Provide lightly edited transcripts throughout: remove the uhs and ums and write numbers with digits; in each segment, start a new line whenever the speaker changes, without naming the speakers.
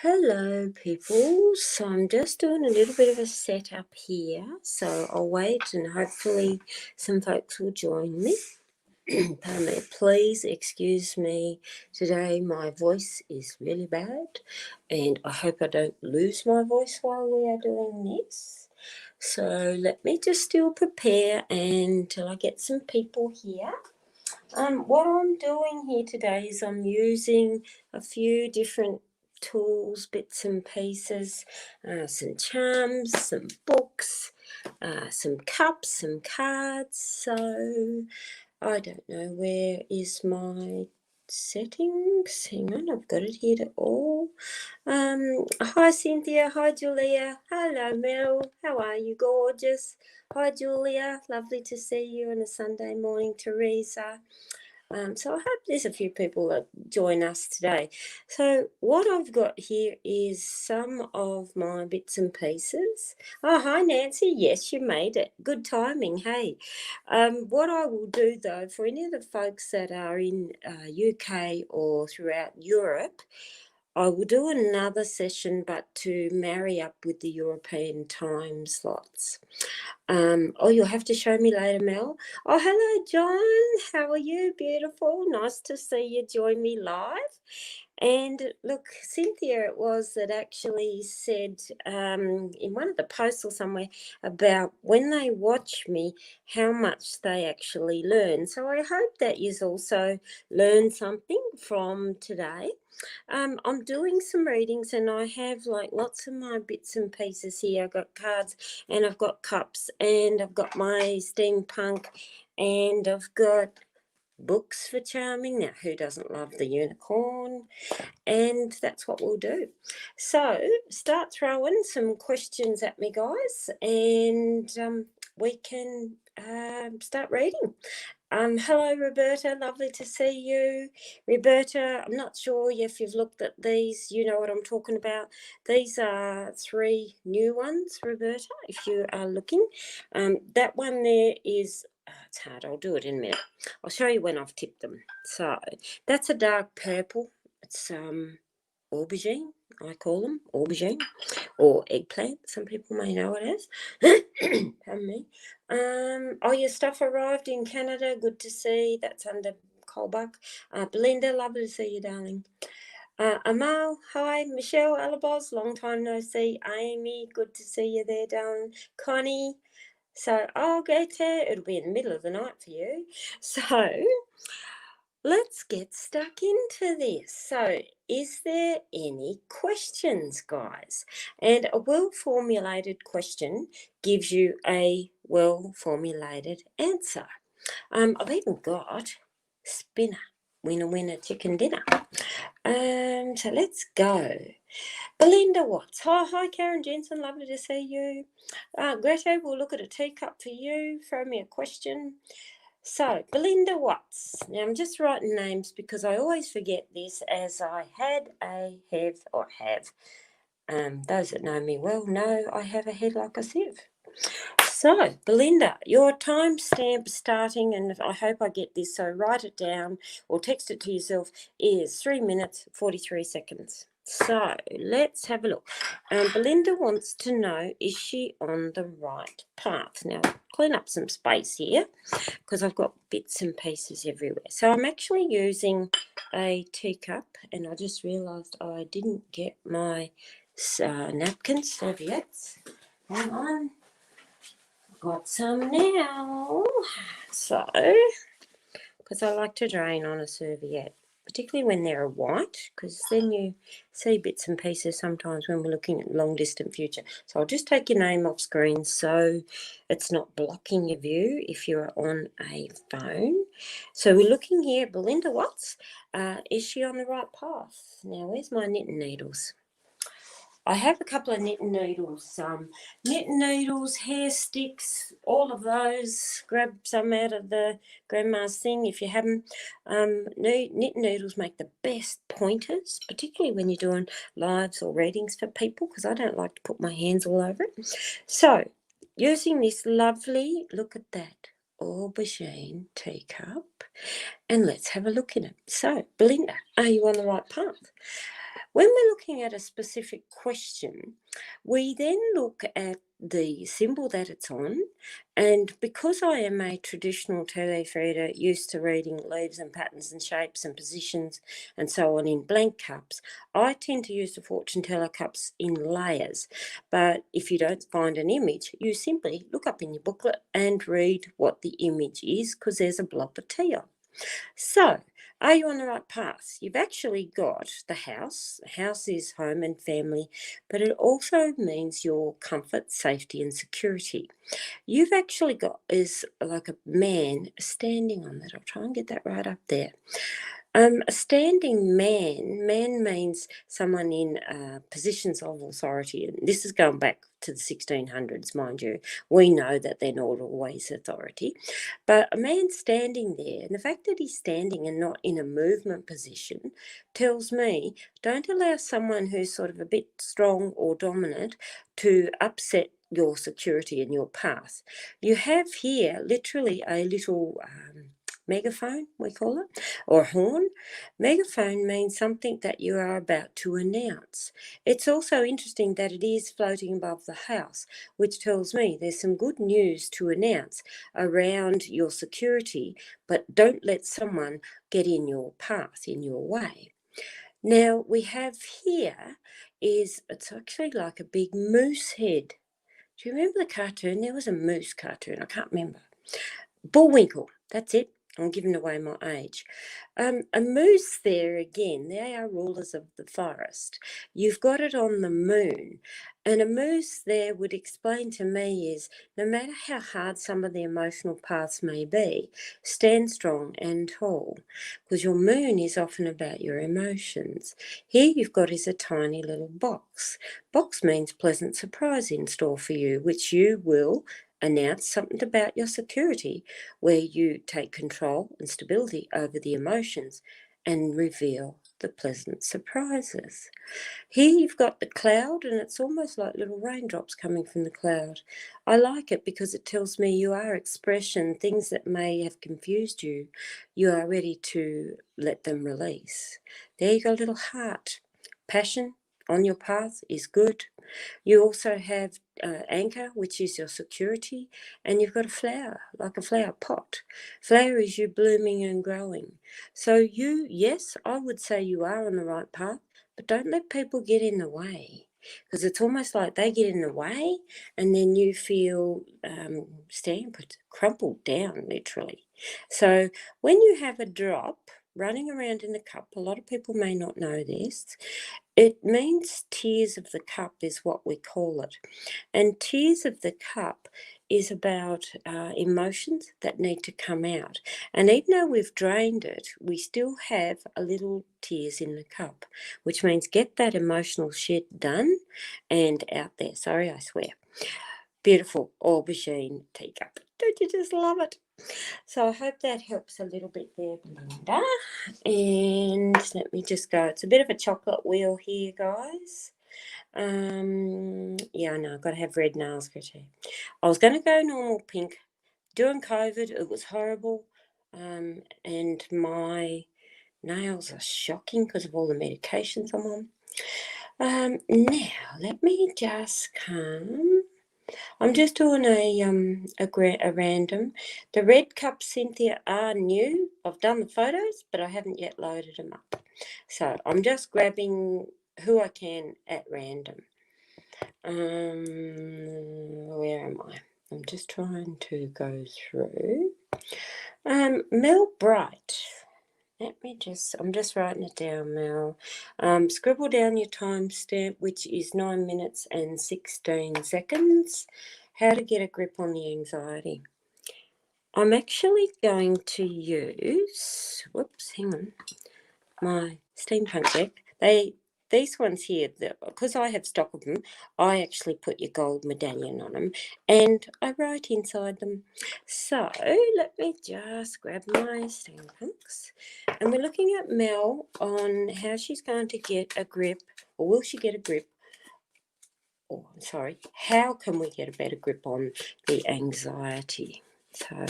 Hello, people. So I'm just doing a little bit of a setup here. So I'll wait and hopefully some folks will join me. Pardon me. Please excuse me. Today my voice is really bad and I hope I don't lose my voice while we are doing this. So let me just still prepare until I get some people here. What I'm doing here today is I'm using a few different tools, bits and pieces, some charms, some books, some cups, some cards. So I don't know, where is my settings? Hang on, I've got it here to all. Hi Cynthia, hi Julia, hello Mel, how are you, gorgeous? Hi Julia, lovely to see you on a Sunday morning, Teresa. So I hope there's a few people that join us today. So what I've got here is some of my bits and pieces. Oh, hi Nancy. Yes, you made it. Good timing. Hey, what I will do though, for any of the folks that are in UK or throughout Europe, I will do another session, but to marry up with the European time slots. You'll have to show me later, Mel. Oh, hello, John. How are you? Beautiful. Nice to see you join me live. And look, Cynthia it was that actually said in one of the posts or somewhere about when they watch me, how much they actually learn. So I hope that you also learned something from today. I'm doing some readings and I have like lots of my bits and pieces here. I've got cards and I've got cups and I've got my steampunk and I've got books for charming. Now, who doesn't love the unicorn? And that's what we'll do. So start throwing some questions at me, guys, and we can start reading. Hello, Roberta. Lovely to see you. Roberta, I'm not sure if you've looked at these. You know what I'm talking about. These are 3 new ones, Roberta, if you are looking. That one there is, it's hard. I'll do it in a minute. I'll show you when I've tipped them. So that's a dark purple. It's aubergine, I call them, aubergine, or eggplant, some people may know it as. Pardon me. Your stuff arrived in Canada, good to see. That's under Colbuck. Belinda, lovely to see you, darling. Amal, hi. Michelle Alabos, long time no see. Amy, good to see you there, darling. Connie, so I'll get there. It'll be in the middle of the night for you. So let's get stuck into this. So is there any questions, guys? And a well-formulated question gives you a well-formulated answer. I've even got spinner, winner, winner, chicken dinner. So let's go. Belinda Watts. Hi, Karen Jensen. Lovely to see you. Greta, we'll look at a teacup for you. Throw me a question. So, Belinda Watts. Now, I'm just writing names because I always forget this, as I have. Those that know me well know I have a head like a sieve. So, Belinda, your timestamp starting, and I hope I get this, so write it down or text it to yourself, is 3 minutes, 43 seconds. So, let's have a look. Belinda wants to know, is she on the right path? Now, clean up some space here because I've got bits and pieces everywhere. So, I'm actually using a teacup, and I just realised I didn't get my napkins, serviettes. Hang on. Got some now. So, because I like to drain on a serviette, particularly when they're white, because then you see bits and pieces sometimes when we're looking at long distant future. So I'll just take your name off screen so it's not blocking your view if you're on a phone. So we're looking here, Belinda Watts. Is she on the right path? Now, where's my knitting needles? I have a couple of knitting needles, hair sticks, all of those. Grab some out of the grandma's thing if you haven't. Knitting needles make the best pointers, particularly when you're doing lives or readings for people, because I don't like to put my hands all over it. So, using this lovely, look at that, aubergine teacup, and let's have a look in it. So, Belinda, are you on the right path? When we're looking at a specific question, we then look at the symbol that it's on, and because I am a traditional tea leaf reader used to reading leaves and patterns and shapes and positions and so on in blank cups, I tend to use the fortune teller cups in layers. But if you don't find an image, you simply look up in your booklet and read what the image is, because there's a blob of tea on. So, are you on the right path? You've actually got the house. House is home and family, but it also means your comfort, safety, and security. You've actually got is like a man standing on that. I'll try and get that right up there. A standing man means someone in positions of authority, and this is going back to the 1600s, mind you. We know that they're not always authority, but a man standing there, and the fact that he's standing and not in a movement position tells me don't allow someone who's sort of a bit strong or dominant to upset your security and your path. You have here literally a little megaphone, we call it, or horn. Megaphone means something that you are about to announce. It's also interesting that it is floating above the house, which tells me there's some good news to announce around your security, but don't let someone get in your path, in your way. Now we have here it's actually like a big moose head. Do you remember the cartoon? There was a moose cartoon, I can't remember. Bullwinkle, that's it. I'm giving away my age. A moose there again, they are rulers of the forest. You've got it on the moon. And a moose there would explain to me is no matter how hard some of the emotional paths may be, stand strong and tall, because your moon is often about your emotions. Here you've got is a tiny little box. Box means pleasant surprise in store for you, which you will announce something about your security, where you take control and stability over the emotions and reveal the pleasant surprises. Here you've got the cloud, and it's almost like little raindrops coming from the cloud. I like it because it tells me you are expression, things that may have confused you, you are ready to let them release. There you go, little heart. Passion on your path is good. You also have anchor, which is your security, and you've got a flower, like a flower pot. Flower is you blooming and growing. So yes, I would say you are on the right path, but don't let people get in the way, because it's almost like they get in the way and then you feel crumpled down, literally. So when you have a drop running around in the cup, a lot of people may not know this, it means tears of the cup is what we call it. And tears of the cup is about emotions that need to come out. And even though we've drained it, we still have a little tears in the cup, which means get that emotional shed done and out there. Sorry, I swear. Beautiful aubergine teacup. Don't you just love it? So I hope that helps a little bit there, Belinda. And let me just go. It's a bit of a chocolate wheel here, guys. Yeah, I know, I've got to have red nails, Gritty. I was going to go normal pink. During COVID, it was horrible. And my nails are shocking because of all the medications I'm on. Now, let me just come. I'm just doing a random. The red cups, Cynthia, are new. I've done the photos, but I haven't yet loaded them up. So I'm just grabbing who I can at random. Where am I? I'm just trying to go through. Mel Bright. I'm just writing it down, Mel. Scribble down your timestamp, which is 9 minutes and 16 seconds. How to get a grip on the anxiety. I'm actually going to use, hang on, my steampunk deck. These ones here, because I have stock of them, I actually put your gold medallion on them and I write inside them. So let me just grab my steampunks. And we're looking at Mel on how she's going to get a grip, or will she get a grip? Oh, I'm sorry, how can we get a better grip on the anxiety? So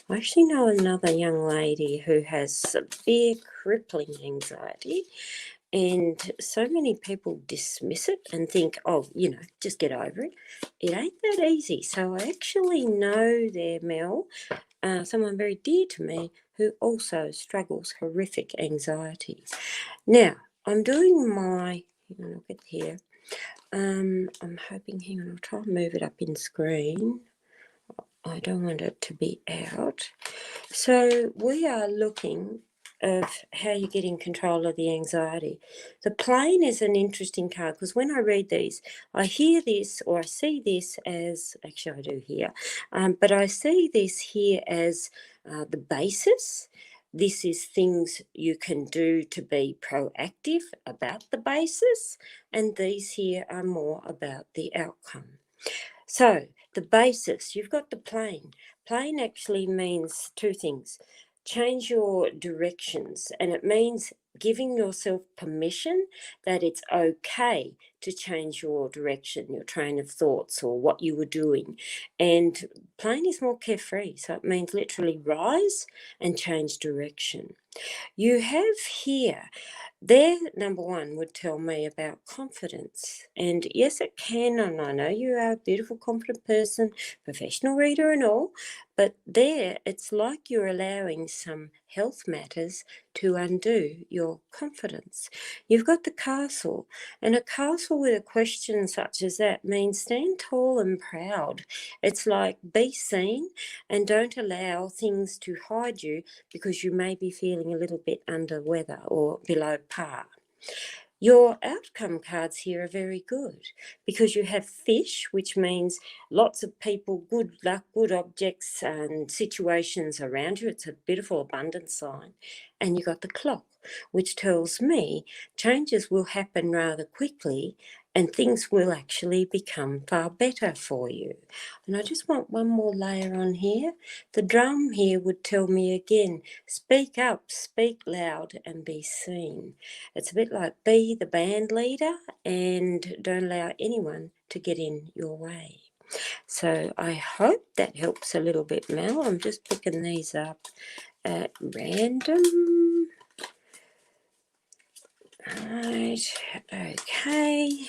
I actually know another young lady who has severe crippling anxiety, And so many people dismiss it and think, oh, just get over it. It ain't that easy. So I actually know there, Mel, someone very dear to me who also struggles horrific anxiety. Now, I'm doing my, hang on, I'll get here. I'm hoping, hang on, I'll try and move it up in screen. I don't want it to be out. So we are looking of how you get in control of the anxiety. The plane is an interesting card because when I read these, I hear this or I see this as, actually I do hear, but I see this here as the basis. This is things you can do to be proactive about the basis, and these here are more about the outcome. So the basis, you've got the plane. Plane actually means two things. Change your directions, and it means giving yourself permission that it's okay to change your direction, your train of thoughts, or what you were doing. And plane is more carefree, so it means literally rise and change direction. You have here, their number one would tell me about confidence. And yes, it can. And I know you are a beautiful, confident person, professional reader and all. But there, it's like you're allowing some health matters to undo your confidence. You've got the castle. And a castle with a question such as that means stand tall and proud. It's like be seen and don't allow things to hide you because you may be feeling a little bit under weather or below par. Your outcome cards here are very good because you have fish, which means lots of people, good luck, good objects and situations around you. It's a beautiful abundance sign. And you got the clock, which tells me changes will happen rather quickly and things will actually become far better for you. And I just want one more layer on here. The drum here would tell me again, speak up, speak loud and be seen. It's a bit like be the band leader and don't allow anyone to get in your way. So I hope that helps a little bit, Mel. I'm just picking these up at random. Right, okay.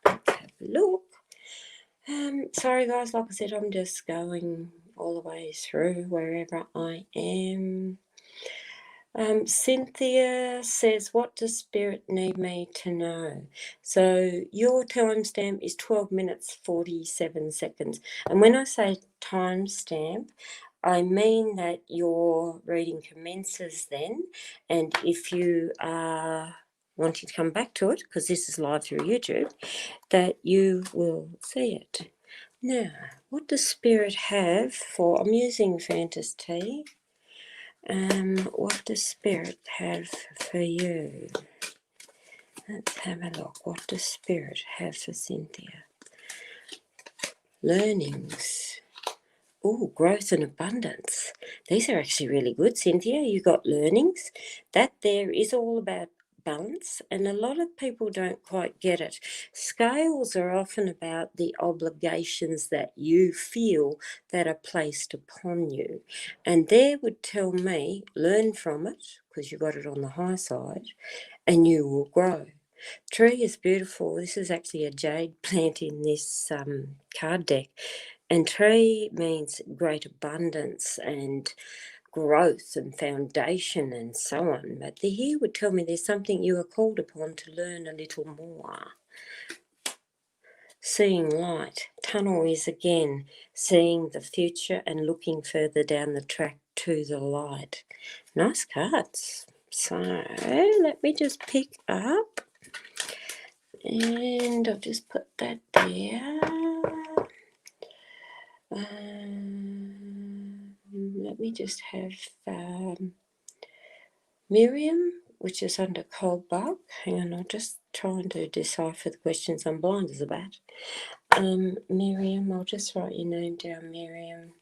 Let's have a look. Sorry guys, like I said, I'm just going all the way through wherever I am. Cynthia says, what does Spirit need me to know? So your timestamp is 12 minutes, 47 seconds. And when I say timestamp, I mean that your reading commences then. And if you are wanting to come back to it, because this is live through YouTube, that you will see it. Now, what does Spirit have for, I'm using Fantasy Tea. What does Spirit have for you? Let's have a look. What does Spirit have for Cynthia? Learnings. Oh, growth and abundance. These are actually really good, Cynthia. You got learnings. That there is all about balance, and a lot of people don't quite get it. Scales are often about the obligations that you feel that are placed upon you, and there would tell me learn from it because you got it on the high side and you will grow. Tree is beautiful. This is actually a jade plant in this card deck, and tree means great abundance and growth and foundation and so on. But the here would tell me there's something you are called upon to learn a little more. Seeing light. Tunnel is again seeing the future and looking further down the track to the light. Nice cards. So let me just pick up and I'll just put that there. Let me just have Miriam, which is under cold bark. Hang on, I'll just try and decipher the questions. I'm blind as a bat. Miriam, I'll just write your name down, Miriam.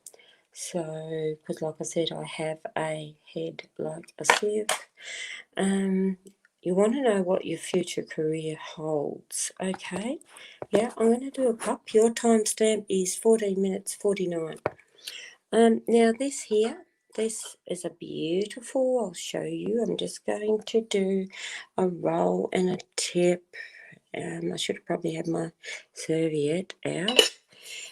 So, because like I said, I have a head like a sieve. You want to know what your future career holds. Okay, yeah, I'm going to do a cup. Your timestamp is 14 minutes 49. Now this here, this is a beautiful, I'll show you. I'm just going to do a roll and a tip. I should have probably had my serviette out.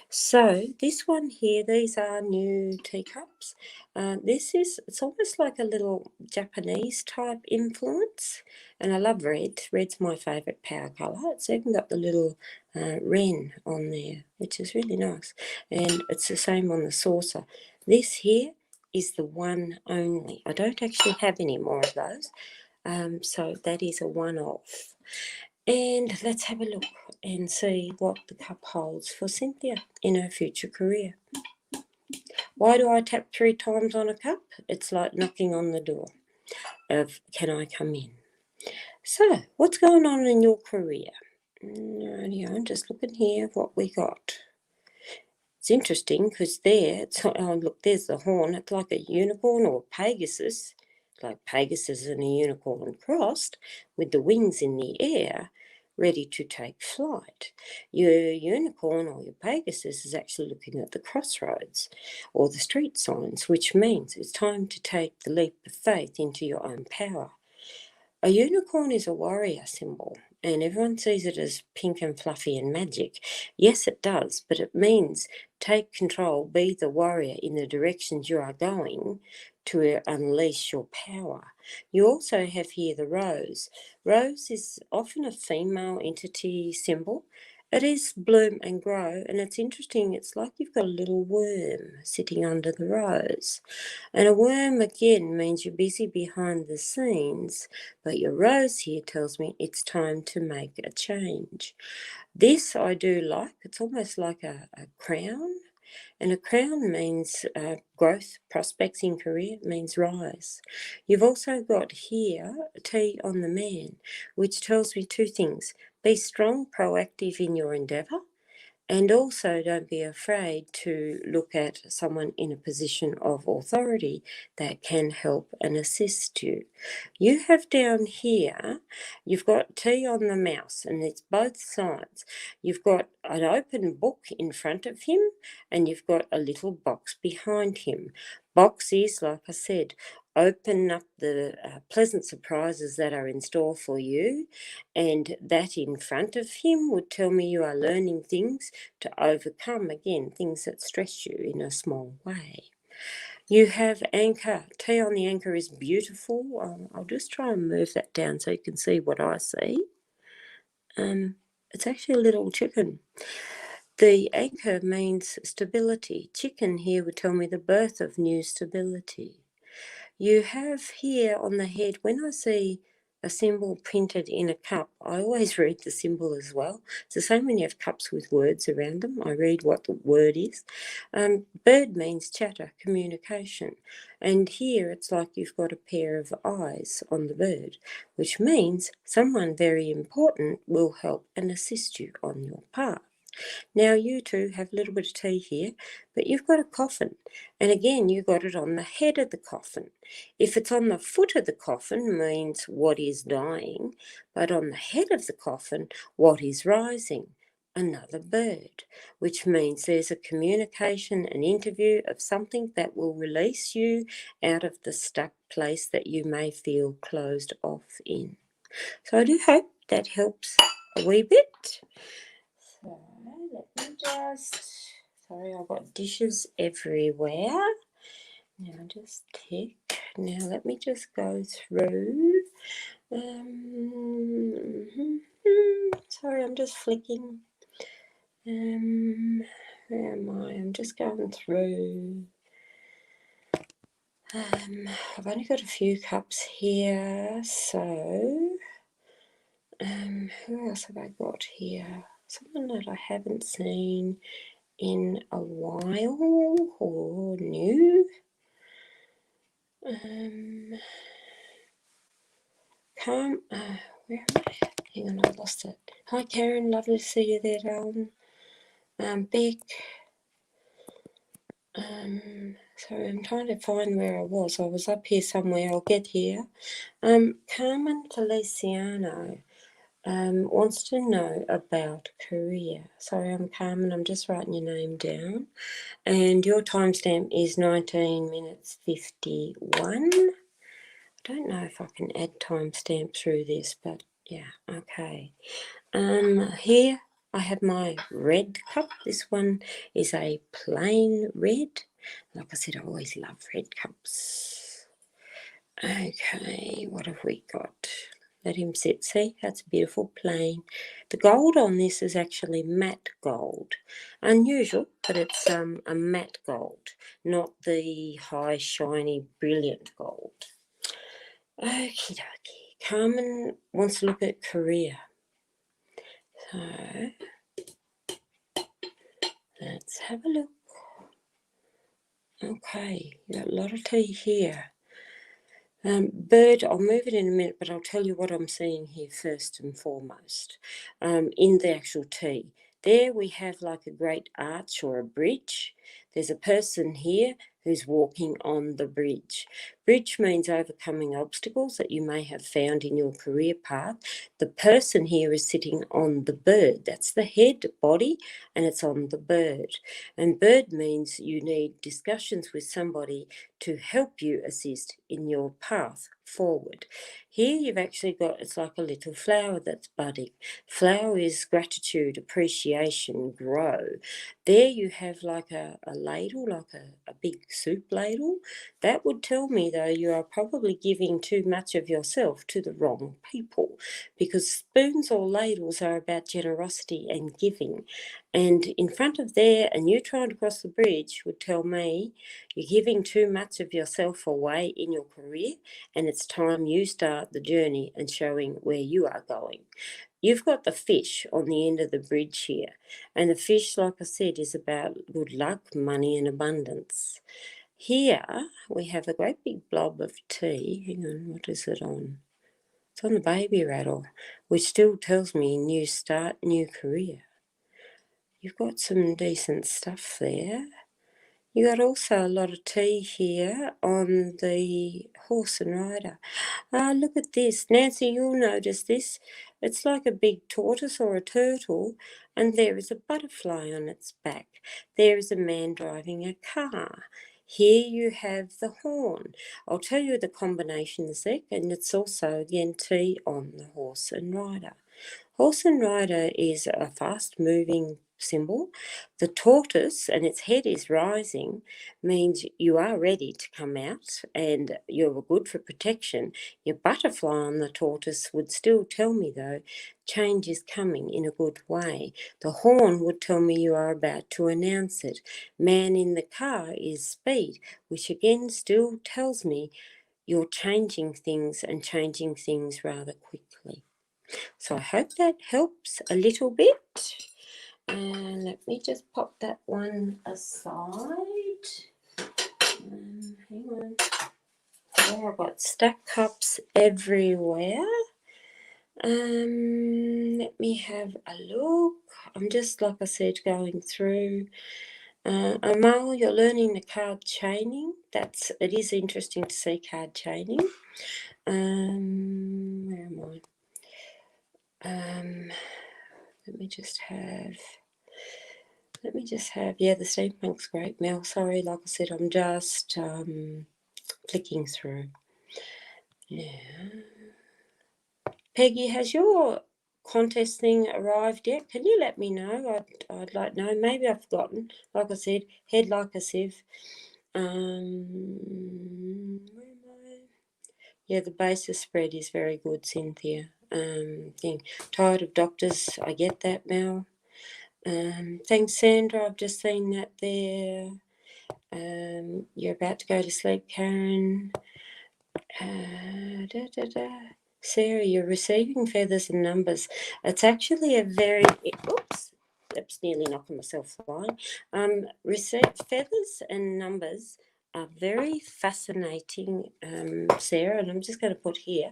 So this one here, these are new teacups. It's almost like a little Japanese type influence, and I love red. Red's my favourite power colour. It's even got the little wren on there, which is really nice, and it's the same on the saucer. This here is the one only. I don't actually have any more of those, so that is a one-off. And let's have a look and see what the cup holds for Cynthia in her future career. Why do I tap 3 times on a cup? It's like knocking on the door of, can I come in? So, what's going on in your career? I'm just looking here what we got. It's interesting because look, there's the horn. It's like a unicorn or Pegasus. It's like Pegasus and a unicorn crossed with the wings in the air, ready to take flight. Your unicorn or your Pegasus is actually looking at the crossroads or the street signs, which means it's time to take the leap of faith into your own power. A unicorn is a warrior symbol, and everyone sees it as pink and fluffy and magic. Yes, it does, but it means take control, be the warrior in the directions you are going to unleash your power. You also have here the rose. Rose is often a female entity symbol. It is bloom and grow, and it's interesting. It's like you've got a little worm sitting under the rose. And a worm, again, means you're busy behind the scenes, but your rose here tells me it's time to make a change. This I do like. It's almost like a crown. And a crown means growth, prospects in career, it means rise. You've also got here Tea on the Man, which tells me 2 things. Be strong, proactive in your endeavour, and also don't be afraid to look at someone in a position of authority that can help and assist you. You have down here, you've got tea on the mouse, and it's both sides. You've got an open book in front of him, and you've got a little box behind him. Box is, like I said, open up the pleasant surprises that are in store for you, and that in front of him would tell me you are learning things to overcome, again, things that stress you in a small way. You have anchor. Tea on the anchor is beautiful. I'll just try and move that down so you can see what I see. It's actually a little chicken. The anchor means stability. Chicken here would tell me the birth of new stability. You have here on the head, when I see a symbol printed in a cup, I always read the symbol as well. It's the same when you have cups with words around them. I read what the word is. Bird means chatter, communication. And here it's like you've got a pair of eyes on the bird, which means someone very important will help and assist you on your path. Now you two have a little bit of tea here, but you've got a coffin. And again, you got it on the head of the coffin. If it's on the foot of the coffin, means what is dying, but on the head of the coffin, what is rising? Another bird, which means there's a communication, an interview of something that will release you out of the stuck place that you may feel closed off in. So I do hope that helps a wee bit. So let me sorry, I've got dishes everywhere. Now just tick. Now let me just go through. Sorry, I'm just flicking. Where am I? I'm just going through. I've only got a few cups here, so who else have I got here? Someone that I haven't seen in a while or new. Where am I? Hang on, I lost it. Hi Karen, lovely to see you there, darling. Beck. Sorry, I'm trying to find where I was. I was up here somewhere. I'll get here. Carmen Feliciano. wants to know about career. Sorry, I'm Carmen. I'm just writing your name down. And your timestamp is 19 minutes 51. I don't know if I can add timestamp through this, but yeah, okay. Here I have my red cup. This one is a plain red. Like I said, I always love red cups. Okay, what have we got? Let him sit. See, that's a beautiful plain. The gold on this is actually matte gold. Unusual, but it's a matte gold, not the high, shiny, brilliant gold. Okie dokie. Carmen wants to look at career. So, let's have a look. Okay, you got a lot of tea here. Bird, I'll move it in a minute, but I'll tell you what I'm seeing here first and foremost. In the actual tea, there we have like a great arch or a bridge. There's a person here who's walking on the bridge. Bridge means overcoming obstacles that you may have found in your career path. The person here is sitting on the bird. That's the head, body, and it's on the bird. And bird means you need discussions with somebody to help you assist in your path forward. Here you've actually got, it's like a little flower that's budding. Flower is gratitude, appreciation, grow. There you have like a ladle, like a big soup ladle. That would tell me, though, you are probably giving too much of yourself to the wrong people, because spoons or ladles are about generosity and giving. And in front of there, and you trying to cross the bridge would tell me you're giving too much of yourself away in your career, and it's time you start the journey and showing where you are going. You've got the fish on the end of the bridge here, and the fish, like I said, is about good luck, money, and abundance. Here we have a great big blob of tea. Hang on, what is it on? It's on the baby rattle, which still tells me new start, new career. You've got some decent stuff there. You got also a lot of tea here on the horse and rider. Look at this. Nancy, you'll notice this. It's like a big tortoise or a turtle, and there is a butterfly on its back. There is a man driving a car. Here you have the horn. I'll tell you the combination in a sec, and it's also, again, tea on the horse and rider. Horse and rider is a fast-moving symbol. The tortoise, and its head is rising, means you are ready to come out and you're good for protection. Your butterfly on the tortoise would still tell me, though, change is coming in a good way. The horn would tell me you are about to announce it. Man in the car is speed, which again still tells me you're changing things and changing things rather quickly. So I hope that helps a little bit. And let me just pop that one aside. Hang on. Oh, I've got stack cups everywhere. Let me have a look. I'm just, like I said, going through. Amal, you're learning the card chaining. It is interesting to see card chaining. Where am I? Let me just have, yeah, the steampunk's great, Mel. Sorry, like I said, I'm just flicking through. Yeah. Peggy, has your contest thing arrived yet? Can you let me know? I'd like to know. Maybe I've forgotten. Like I said, head like a sieve. Where am I? Yeah, the basis spread is very good, Cynthia. Tired of doctors. I get that, Mel. Thanks, Sandra. I've just seen that there. You're about to go to sleep, Karen. Sarah, you're receiving feathers and numbers. It's actually a very... Oops, that's nearly knocking myself flying. Feathers and numbers are very fascinating, Sarah, and I'm just going to put here.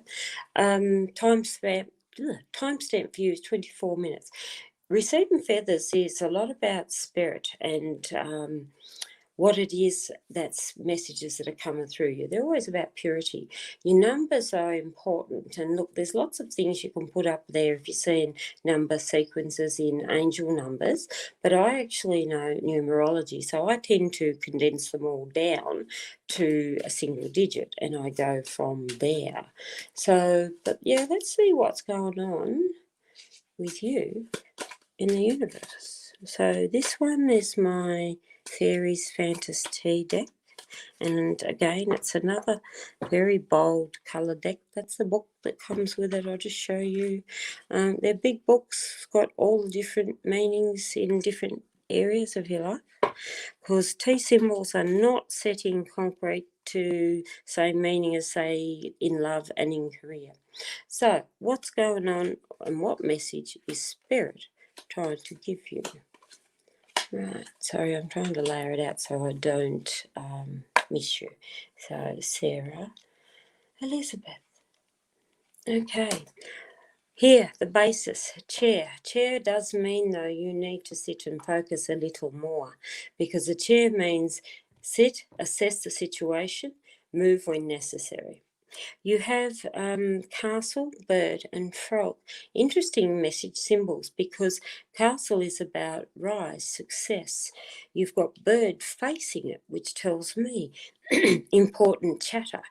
Timestamp view is 24 minutes. Receiving feathers is a lot about spirit and what it is that's messages that are coming through you. They're always about purity. Your numbers are important. And look, there's lots of things you can put up there if you're seeing number sequences in angel numbers. But I actually know numerology, so I tend to condense them all down to a single digit and I go from there. So, but yeah, let's see what's going on with you in the universe. So this one is my Fairies Fantasy deck, and again it's another very bold colour deck. That's the book that comes with it. I'll just show you. They're big books, got all the different meanings in different areas of your life, because T symbols are not set in concrete to same meaning as, say, in love and in career. So what's going on and what message is Spirit trying to give you? Right, sorry, I'm trying to layer it out so I don't miss you. So Sarah, Elizabeth. Okay, here, the basis, chair. Chair does mean, though, you need to sit and focus a little more, because the chair means sit, assess the situation, move when necessary. You have castle, bird and frog. Interesting message symbols, because castle is about rise, success. You've got bird facing it, which tells me important chatter.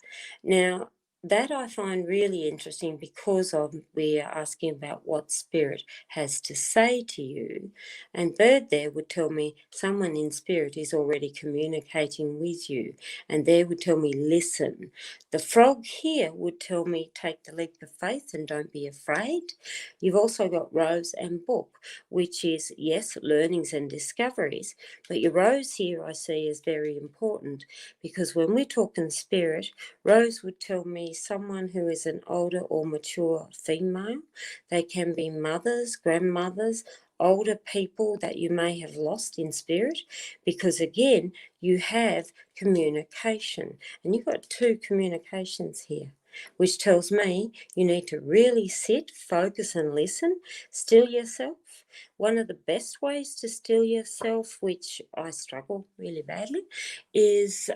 Now, that I find really interesting because we are asking about what Spirit has to say to you. And bird there would tell me someone in Spirit is already communicating with you. And there would tell me listen. The frog here would tell me take the leap of faith and don't be afraid. You've also got rose and book, which is, yes, learnings and discoveries. But your rose here I see is very important, because when we're talking Spirit, Rose would tell me someone who is an older or mature female. They can be mothers, grandmothers, older people that you may have lost in spirit, because again, you have communication, and you've got two communications here, which tells me you need to really sit, focus and listen, still yourself. One of the best ways to still yourself, which I struggle really badly, is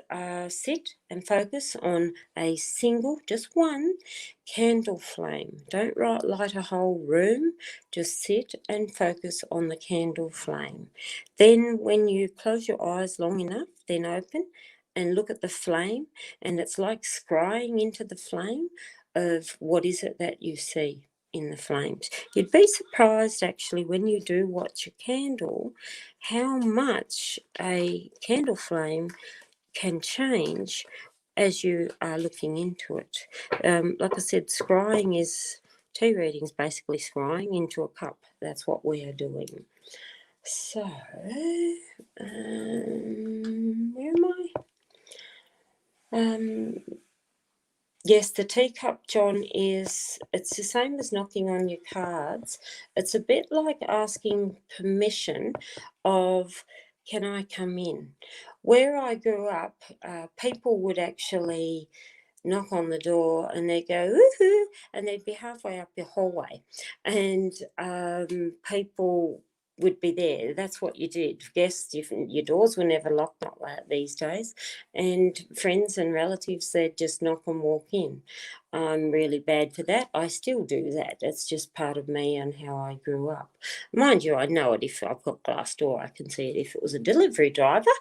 sit and focus on a single, just one candle flame. Don't light a whole room, just sit and focus on the candle flame. Then when you close your eyes long enough, then open and look at the flame, and it's like scrying into the flame of what is it that you see in the flames. You'd be surprised actually when you do watch a candle how much a candle flame can change as you are looking into it. Like I said, scrying is, tea reading is basically scrying into a cup. That's what we are doing. So, where am I? Yes, the teacup, John, it's the same as knocking on your cards. It's a bit like asking permission of, can I come in? Where I grew up, people would actually knock on the door and they go, woohoo, and they'd be halfway up your hallway. And people would be there. That's what you did. Guests, your doors were never locked like that these days. And friends and relatives, they'd just knock and walk in. I'm really bad for that. I still do that. It's just part of me and how I grew up. Mind you, I know it if I've got glass door. I can see it if it was a delivery driver.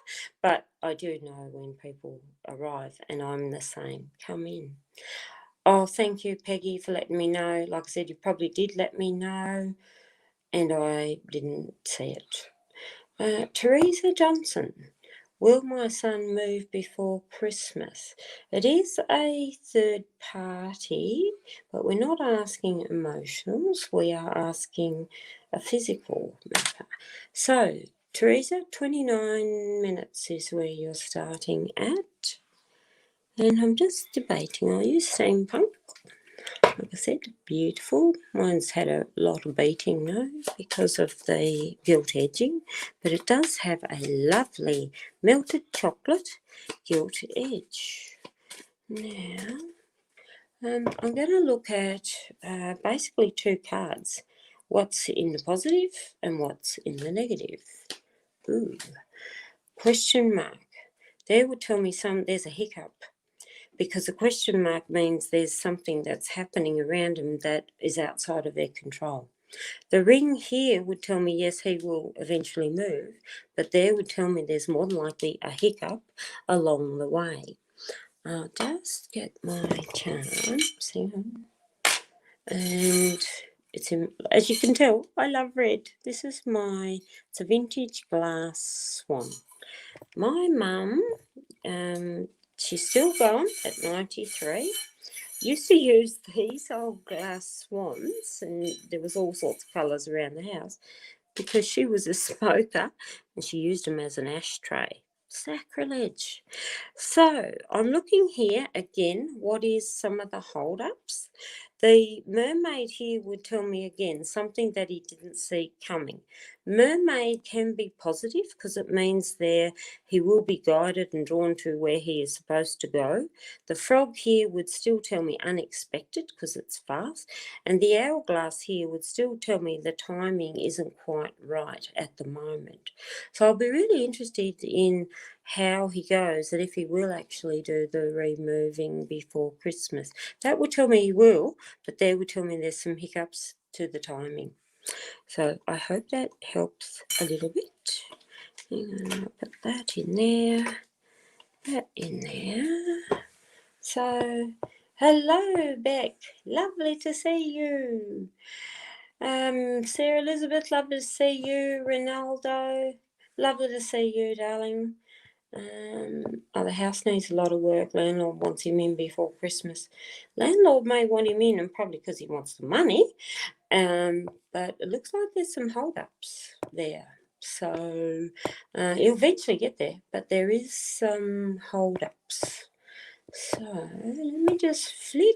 But I do know when people arrive, and I'm the same. Come in. Oh, thank you, Peggy, for letting me know. Like I said, you probably did let me know, and I didn't see it. Teresa Johnson, will my son move before Christmas? It is a third party, but we're not asking emotionals. We are asking a physical matter. So, Teresa, 29 minutes is where you're starting at. And I'm just debating, I'll use steampunk. Like I said, beautiful. Mine's had a lot of beating though because of the gilt edging, but it does have a lovely melted chocolate gilt edge. Now, I'm going to look at basically two cards. What's in the positive and what's in the negative. Ooh, question mark. there would tell me there's a hiccup, because a question mark means there's something that's happening around him that is outside of their control. The ring here would tell me, yes, he will eventually move, but there would tell me there's more than likely a hiccup along the way. I'll just get my charms, hang on. And it's as you can tell, I love red. This is it's a vintage glass swan. My mum, she's still gone at 93. Used to use these old glass swans, and there was all sorts of colours around the house, because she was a smoker and she used them as an ashtray. Sacrilege. So I'm looking here again, what is some of the hold-ups? The mermaid here would tell me again something that he didn't see coming. Mermaid can be positive because it means he will be guided and drawn to where he is supposed to go. The frog here would still tell me unexpected because it's fast. And the hourglass here would still tell me the timing isn't quite right at the moment. So I'll be really interested in how he goes and if he will actually do the removing before Christmas. That would tell me he will, but they would tell me there's some hiccups to the timing. So I hope that helps a little bit. Hang on, I'll put that in there, that in there. So, hello, Beck. Lovely to see you. Sarah Elizabeth, lovely to see you. Ronaldo, lovely to see you, darling. The house needs a lot of work. Landlord wants him in before Christmas. Landlord may want him in, and probably because he wants the money. But it looks like there's some hold-ups there. So he'll eventually get there, but there is some hold-ups. So let me just flick.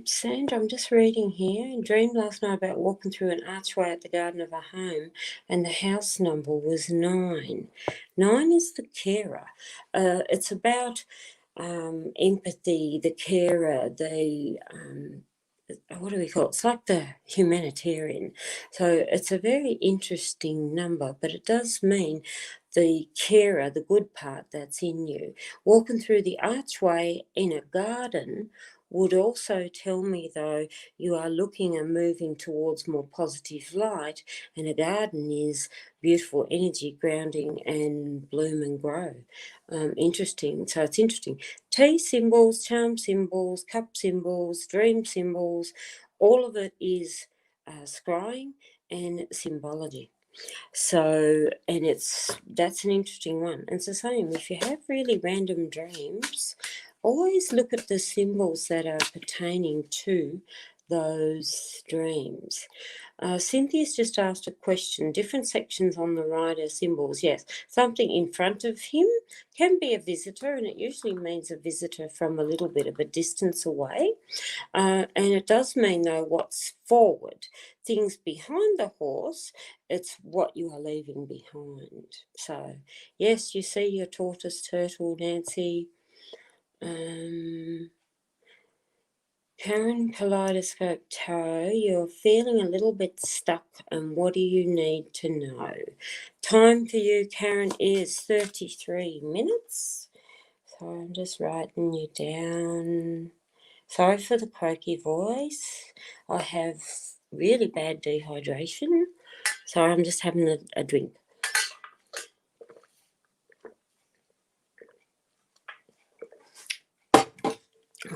Sandra, I'm just reading here. I dreamed last night about walking through an archway at the garden of a home, and the house number was 9. 9 is the carer. It's about empathy, the carer, what do we call it? It's like the humanitarian. So it's a very interesting number, but it does mean the carer, the good part that's in you. Walking through the archway in a garden would also tell me, though, you are looking and moving towards more positive light, and a garden is beautiful energy, grounding, and bloom and grow. Interesting. So it's interesting. Tea symbols, charm symbols, cup symbols, dream symbols, all of it is scrying and symbology. So, and that's an interesting one. And it's the same, if you have really random dreams, always look at the symbols that are pertaining to those dreams. Cynthia's just asked a question. Different sections on the right are symbols. Yes, something in front of him can be a visitor, and it usually means a visitor from a little bit of a distance away. And it does mean, though, what's forward. Things behind the horse, it's what you are leaving behind. So, yes, you see your tortoise turtle, Nancy. Karin, Kaleidoscope Tarot, you're feeling a little bit stuck, and what do you need to know? Time for you, Karin, is 33 minutes. So I'm just writing you down. Sorry for the croaky voice. I have really bad dehydration, so I'm just having a drink.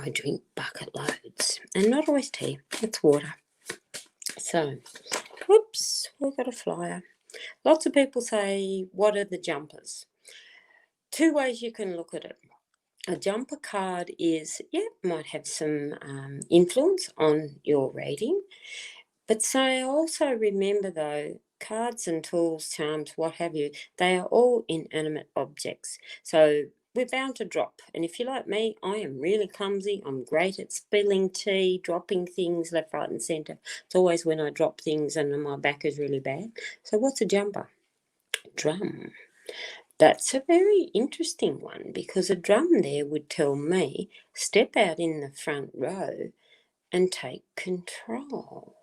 I drink bucket loads, and not always tea, it's water. So, whoops, we've got a flyer. Lots of people say, what are the jumpers? 2 ways you can look at it. A jumper card is, might have some influence on your reading. But say also remember, though, cards and tools, charms, what have you, they are all inanimate objects. So we're bound to drop. And if you're like me, I am really clumsy. I'm great at spilling tea, dropping things left, right and centre. It's always when I drop things and my back is really bad. So what's a jumper? Drum. That's a very interesting one, because a drum there would tell me, step out in the front row and take control.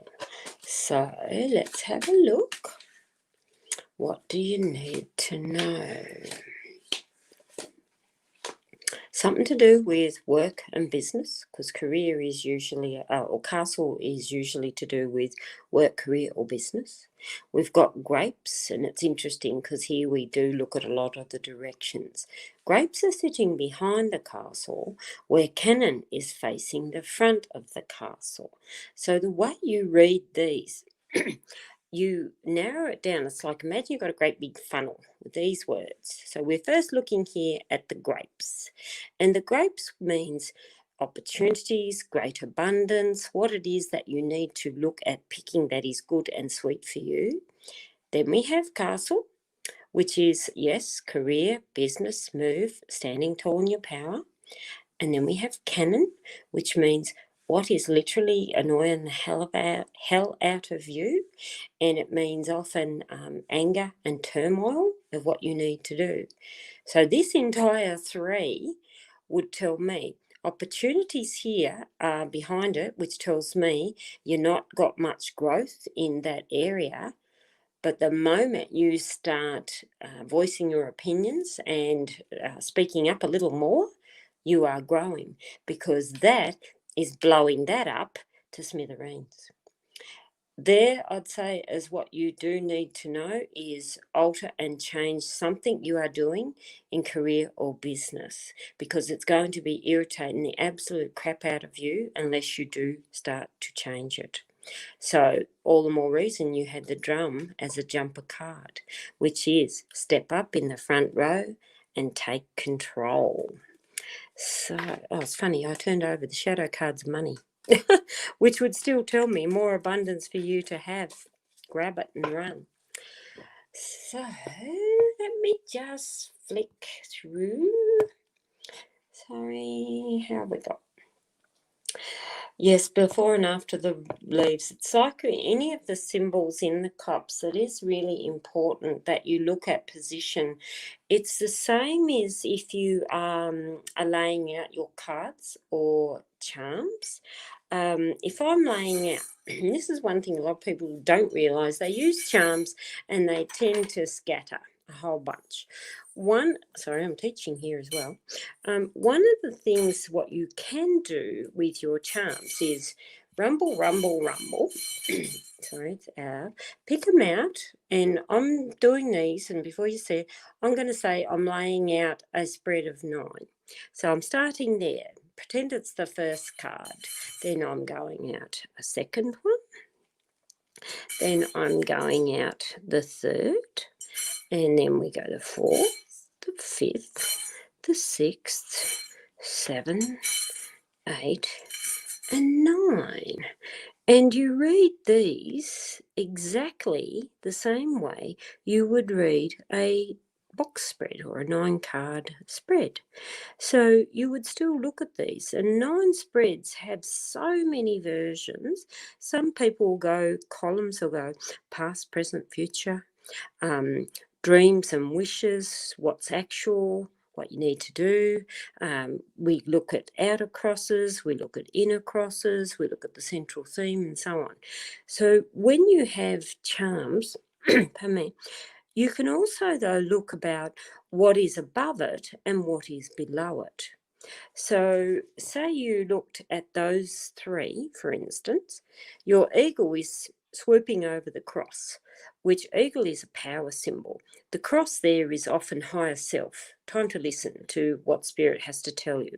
So let's have a look. What do you need to know? Something to do with work and business, because career is usually, or castle is usually to do with work, career, or business. We've got grapes, and it's interesting because here we do look at a lot of the directions. Grapes are sitting behind the castle, where cannon is facing the front of the castle. So the way you read these, you narrow it down. It's like, imagine you've got a great big funnel with these words. So we're first looking here at the grapes. And the grapes means opportunities, great abundance, what it is that you need to look at picking that is good and sweet for you. Then we have castle, which is, yes, career, business, move, standing tall in your power. And then we have cannon, which means what is literally annoying the hell out of you. And it means often anger and turmoil of what you need to do. So this entire three would tell me opportunities here are behind it, which tells me you're not got much growth in that area. But the moment you start voicing your opinions and speaking up a little more, you are growing, because that is blowing that up to smithereens. There, I'd say, is what you do need to know is alter and change something you are doing in career or business, because it's going to be irritating the absolute crap out of you unless you do start to change it. So all the more reason you had the drum as a jumper card, which is step up in the front row and take control. So, it's funny, I turned over the shadow card's money, which would still tell me more abundance for you to have. Grab it and run. So, let me just flick through. Sorry, how have we got? Yes, before and after the leaves. It's like any of the symbols in the cups. It is really important that you look at position. It's the same as if you are laying out your cards or charms. If I'm laying out, this is one thing a lot of people don't realise, they use charms and they tend to scatter a whole bunch. Sorry, I'm teaching here as well. One of the things what you can do with your charms is rumble, rumble, rumble. Sorry, it's out. Pick them out, and I'm doing these, and before you say, I'm going to say I'm laying out a spread of 9. So I'm starting there. Pretend it's the first card. Then I'm going out a second one. Then I'm going out the third. And then we go the 4th, the 5th, the 6th, 7, 8, and 9. And you read these exactly the same way you would read a box spread or a 9-card spread. So you would still look at these, and 9 spreads have so many versions. Some people will go, columns will go past, present, future, dreams and wishes, what's actual, what you need to do. We look at outer crosses, we look at inner crosses, we look at the central theme, and so on. So when you have charms, pardon me, you can also, though, look about what is above it and what is below it. So say you looked at those 3, for instance, your eagle is swooping over the cross, which eagle is a power symbol. The cross there is often higher self, time to listen to what spirit has to tell you.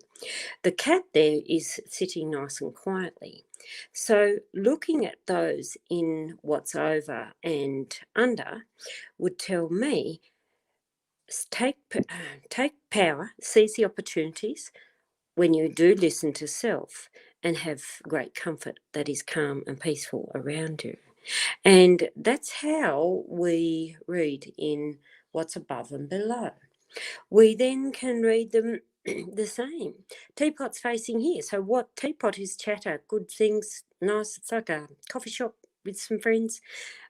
The cat there is sitting nice and quietly. So looking at those in what's over and under would tell me, take power, seize the opportunities when you do listen to self, and have great comfort that is calm and peaceful around you. And that's how we read in what's above and below. We then can read them the same. Teapot's facing here. So what teapot is chatter, good things, nice. It's like a coffee shop with some friends,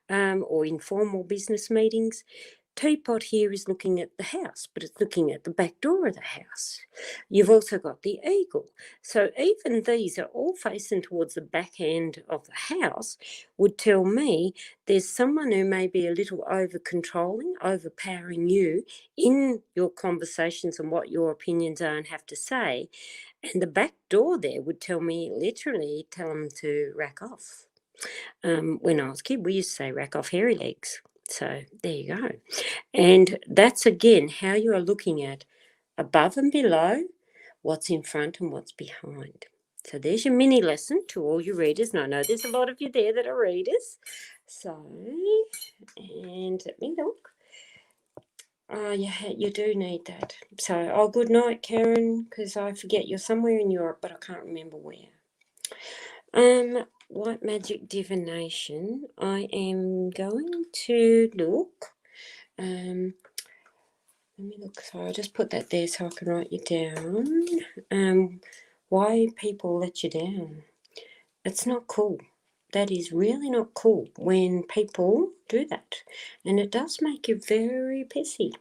or informal business meetings. teapot here is looking at the house, but it's looking at the back door of the house. You've also got the eagle. So even these are all facing towards the back end of the house, would tell me there's someone who may be a little over-controlling, overpowering you in your conversations and what your opinions are and have to say. And the back door there would tell me, literally tell them to rack off. When I was a kid, we used to say rack off hairy legs. So there you go. And that's, again, how you are looking at above and below, what's in front and what's behind. So there's your mini lesson to all your readers. And I know there's a lot of you there that are readers. So, and let me look. You do need that. So, good night, Karen, because I forget you're somewhere in Europe, but I can't remember where. White magic divination. I am going to look. Let me look. So I'll just put that there so I can write you down. Why people let you down? It's not cool. That is really not cool when people do that, and it does make you very pissy.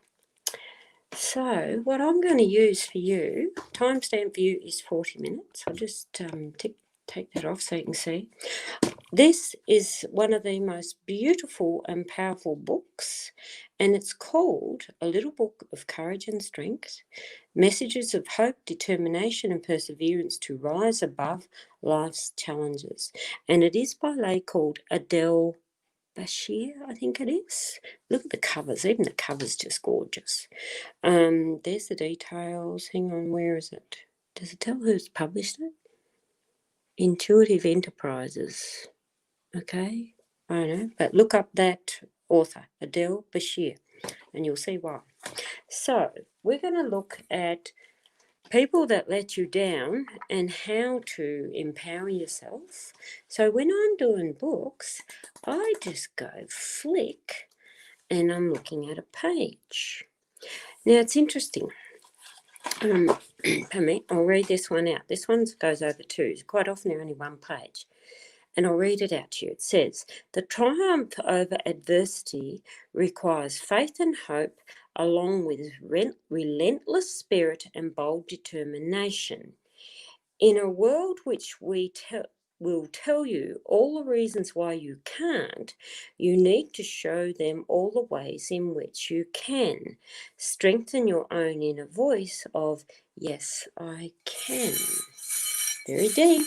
So what I'm going to use for you, timestamp for you is 40 minutes. I'll just take that off so you can see. This is one of the most beautiful and powerful books, and it's called A Little Book of Courage and Strength, Messages of Hope, Determination and Perseverance to Rise Above Life's Challenges. And it is by a lady called Adele Bashir, I think it is. Look at the covers. Even the cover's just gorgeous. There's the details. Hang on, where is it? Does it tell who's published it? Intuitive Enterprises. Okay, I don't know, but look up that author, Adele Bashir, and you'll see why. So we're going to look at people that let you down and how to empower yourself. So when I'm doing books, I just go flick and I'm looking at a page. Now it's interesting. Pardon me, I'll read this one out. This one goes over two. Quite often they're only one page. And I'll read it out to you. It says, the triumph over adversity requires faith and hope along with relentless spirit and bold determination. In a world which will tell you all the reasons why you can't, you need to show them all the ways in which you can. Strengthen your own inner voice of, yes, I can. Very deep.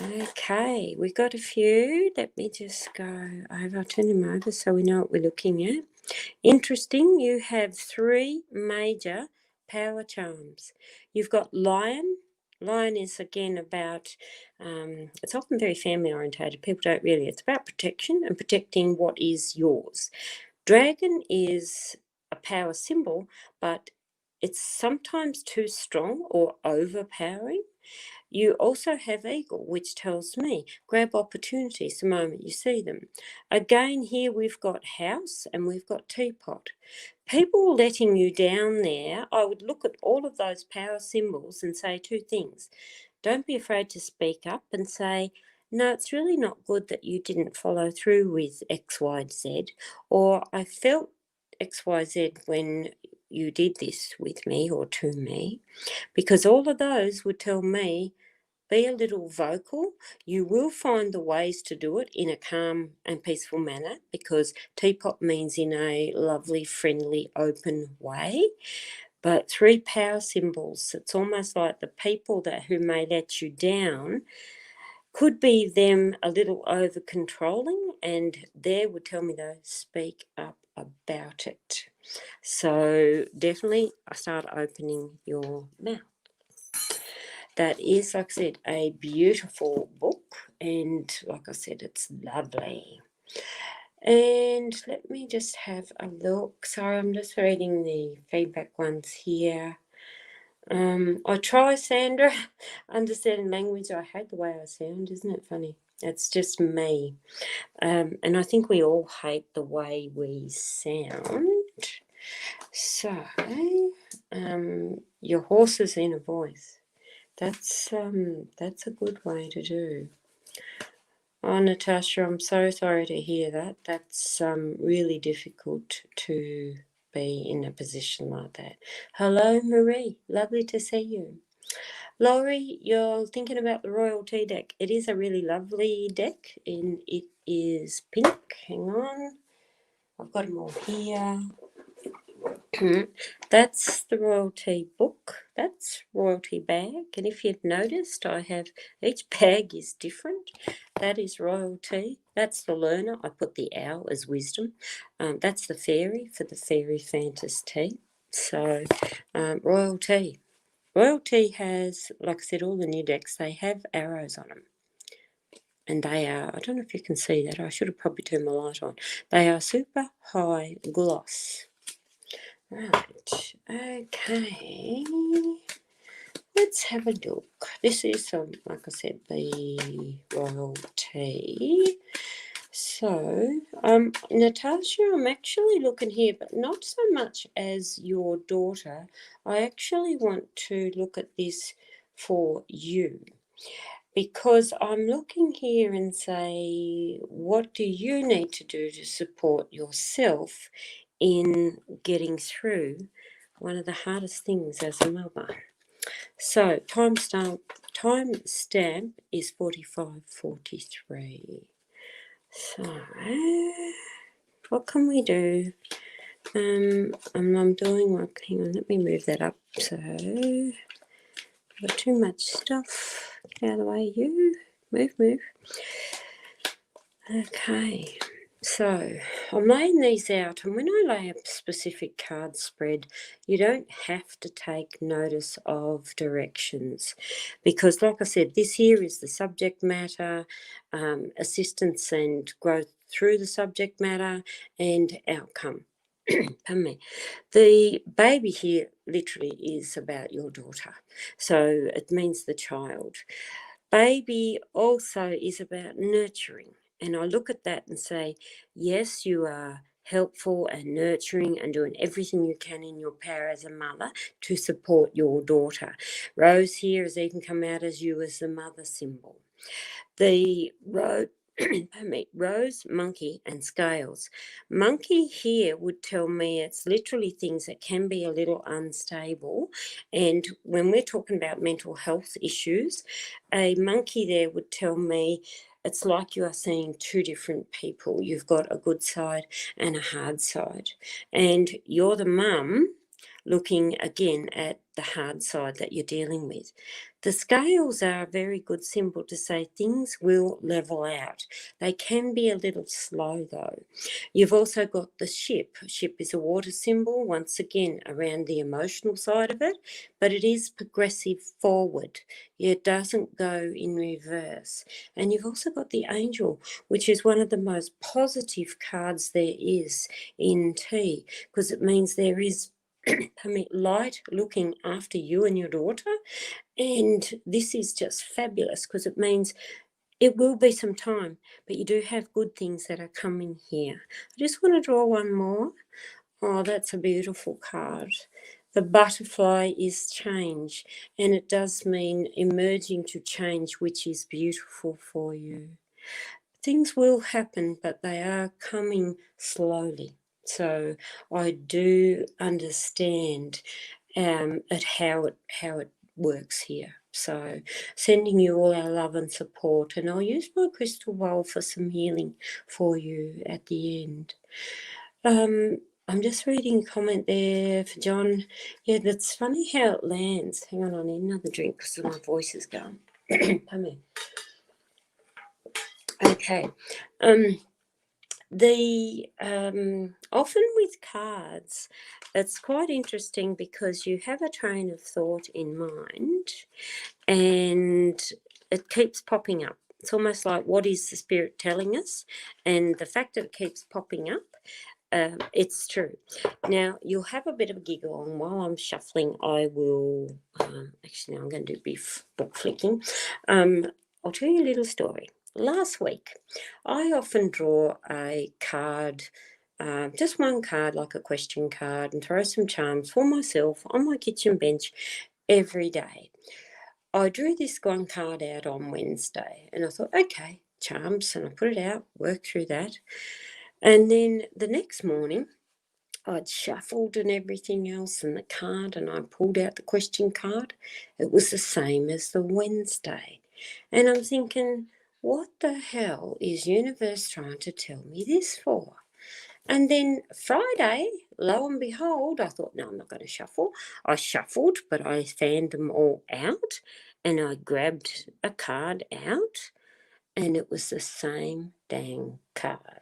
Okay, we've got a few. Let me just go over. I'll turn them over so we know what we're looking at. Interesting, you have three major power charms. You've got Lion. Lion is, again, about, it's often very family orientated. People don't really, it's about protection and protecting what is yours. Dragon is a power symbol, but it's sometimes too strong or overpowering. You also have eagle, which tells me grab opportunities the moment you see them. Again, here we've got house and we've got teapot. People letting you down there, I would look at all of those power symbols and say two things. Don't be afraid to speak up and say, no, it's really not good that you didn't follow through with X, Y, Z, or I felt X, Y, Z when you did this with me or to me, because all of those would tell me, be a little vocal. You will find the ways to do it in a calm and peaceful manner, because teapot means in a lovely, friendly, open way. But three power symbols, it's almost like the people who may let you down could be them a little over controlling, and there would tell me to speak up about it. So definitely start opening your mouth. That is, like I said, a beautiful book, and like I said, it's lovely. And let me just have a look. Sorry, I'm just reading the feedback ones here. I try, Sandra, understanding language. I hate the way I sound, isn't it funny? It's just me. And I think we all hate the way we sound. So, your horse's inner voice. That's a good way to do. Oh, Natasha, I'm so sorry to hear that. That's really difficult to be in a position like that. Hello, Marie. Lovely to see you. Laurie, you're thinking about the Royal Tea deck. It is a really lovely deck, and it is pink. Hang on. I've got them all here. That's the royalty book. That's royalty bag. And if you've noticed, I have each bag is different. That is royalty. That's the learner. I put the owl as wisdom. That's the fairy for the fairy fantasy tea. So royalty. Royalty has, like I said, all the new decks, they have arrows on them. And they are, I don't know if you can see that, I should have probably turned my light on. They are super high gloss. Right, okay, let's have a look. This is, like I said, the royal tea. So, Natasha, I'm actually looking here, but not so much as your daughter. I actually want to look at this for you, because I'm looking here and say, what do you need to do to support yourself in getting through one of the hardest things as a mother? So timestamp is 45:43. So what can we do? I'm doing like, hang on, let me move that up. So I've got too much stuff. Get out of the way, you. Move. Okay, so I'm laying these out, and when I lay a specific card spread, you don't have to take notice of directions, because like I said, this here is the subject matter, assistance and growth through the subject matter, and outcome. Pardon me. The baby here literally is about your daughter, so it means the child. Baby also is about nurturing. And I look at that and say, yes, you are helpful and nurturing and doing everything you can in your power as a mother to support your daughter. Rose here has even come out as you as the mother symbol. The rose, monkey, and scales. Monkey here would tell me it's literally things that can be a little unstable. And when we're talking about mental health issues, a monkey there would tell me it's like you are seeing two different people. You've got a good side and a hard side. And you're the mum looking again at the hard side that you're dealing with. The scales are a very good symbol to say things will level out. They can be a little slow though. You've also got the ship. Ship is a water symbol, once again around the emotional side of it, but it is progressive forward. It doesn't go in reverse. And you've also got the angel, which is one of the most positive cards there is in tea, because it means there is light looking after you and your daughter. And this is just fabulous, because it means it will be some time, but you do have good things that are coming here. I just want to draw one more. Oh, that's a beautiful card. The butterfly is change, and it does mean emerging to change, which is beautiful for you. Things will happen, but they are coming slowly. So I do understand how it works here. So sending you all our love and support, and I'll use my crystal bowl for some healing for you at the end. I'm just reading a comment there for John. Yeah, that's funny how it lands. Hang on, I need another drink because my voice is going. Come here. Okay. The often with cards, it's quite interesting because you have a train of thought in mind and it keeps popping up. It's almost like, what is the spirit telling us? And the fact that it keeps popping up, it's true. Now, you'll have a bit of a giggle on while I'm shuffling. I will, actually, now I'm going to do book flicking. I'll tell you a little story. Last week, I often draw a card, just one card, like a question card, and throw some charms for myself on my kitchen bench every day. I drew this one card out on Wednesday, and I thought, okay, charms, and I put it out, worked through that. And then the next morning, I'd shuffled and everything else and the card, and I pulled out the question card. It was the same as the Wednesday. And I'm thinking, what the hell is universe trying to tell me this for? And then Friday, lo and behold, I thought, no, I'm not going to shuffle. I shuffled, but I fanned them all out, and I grabbed a card out, and it was the same dang card.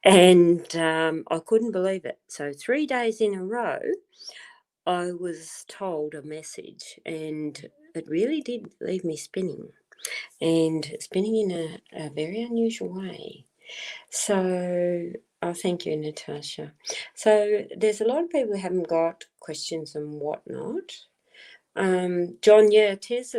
And I couldn't believe it. So 3 days in a row, I was told a message, and it really did leave me spinning, and spinning in a very unusual way. So, thank you, Natasha. So there's a lot of people who haven't got questions and whatnot. John, yeah, it is.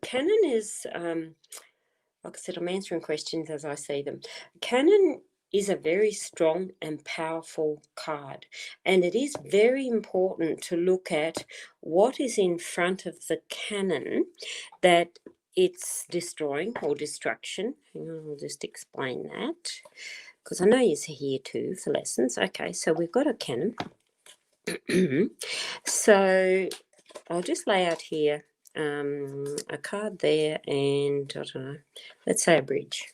Canon is, like I said, I'm answering questions as I see them. Canon is a very strong and powerful card, and it is very important to look at what is in front of the cannon that it's destroying or destruction. Hang on, I'll just explain that, because I know you're here too for lessons. Okay, so we've got a cannon. So I'll just lay out here a card there, and I don't know, let's say a bridge.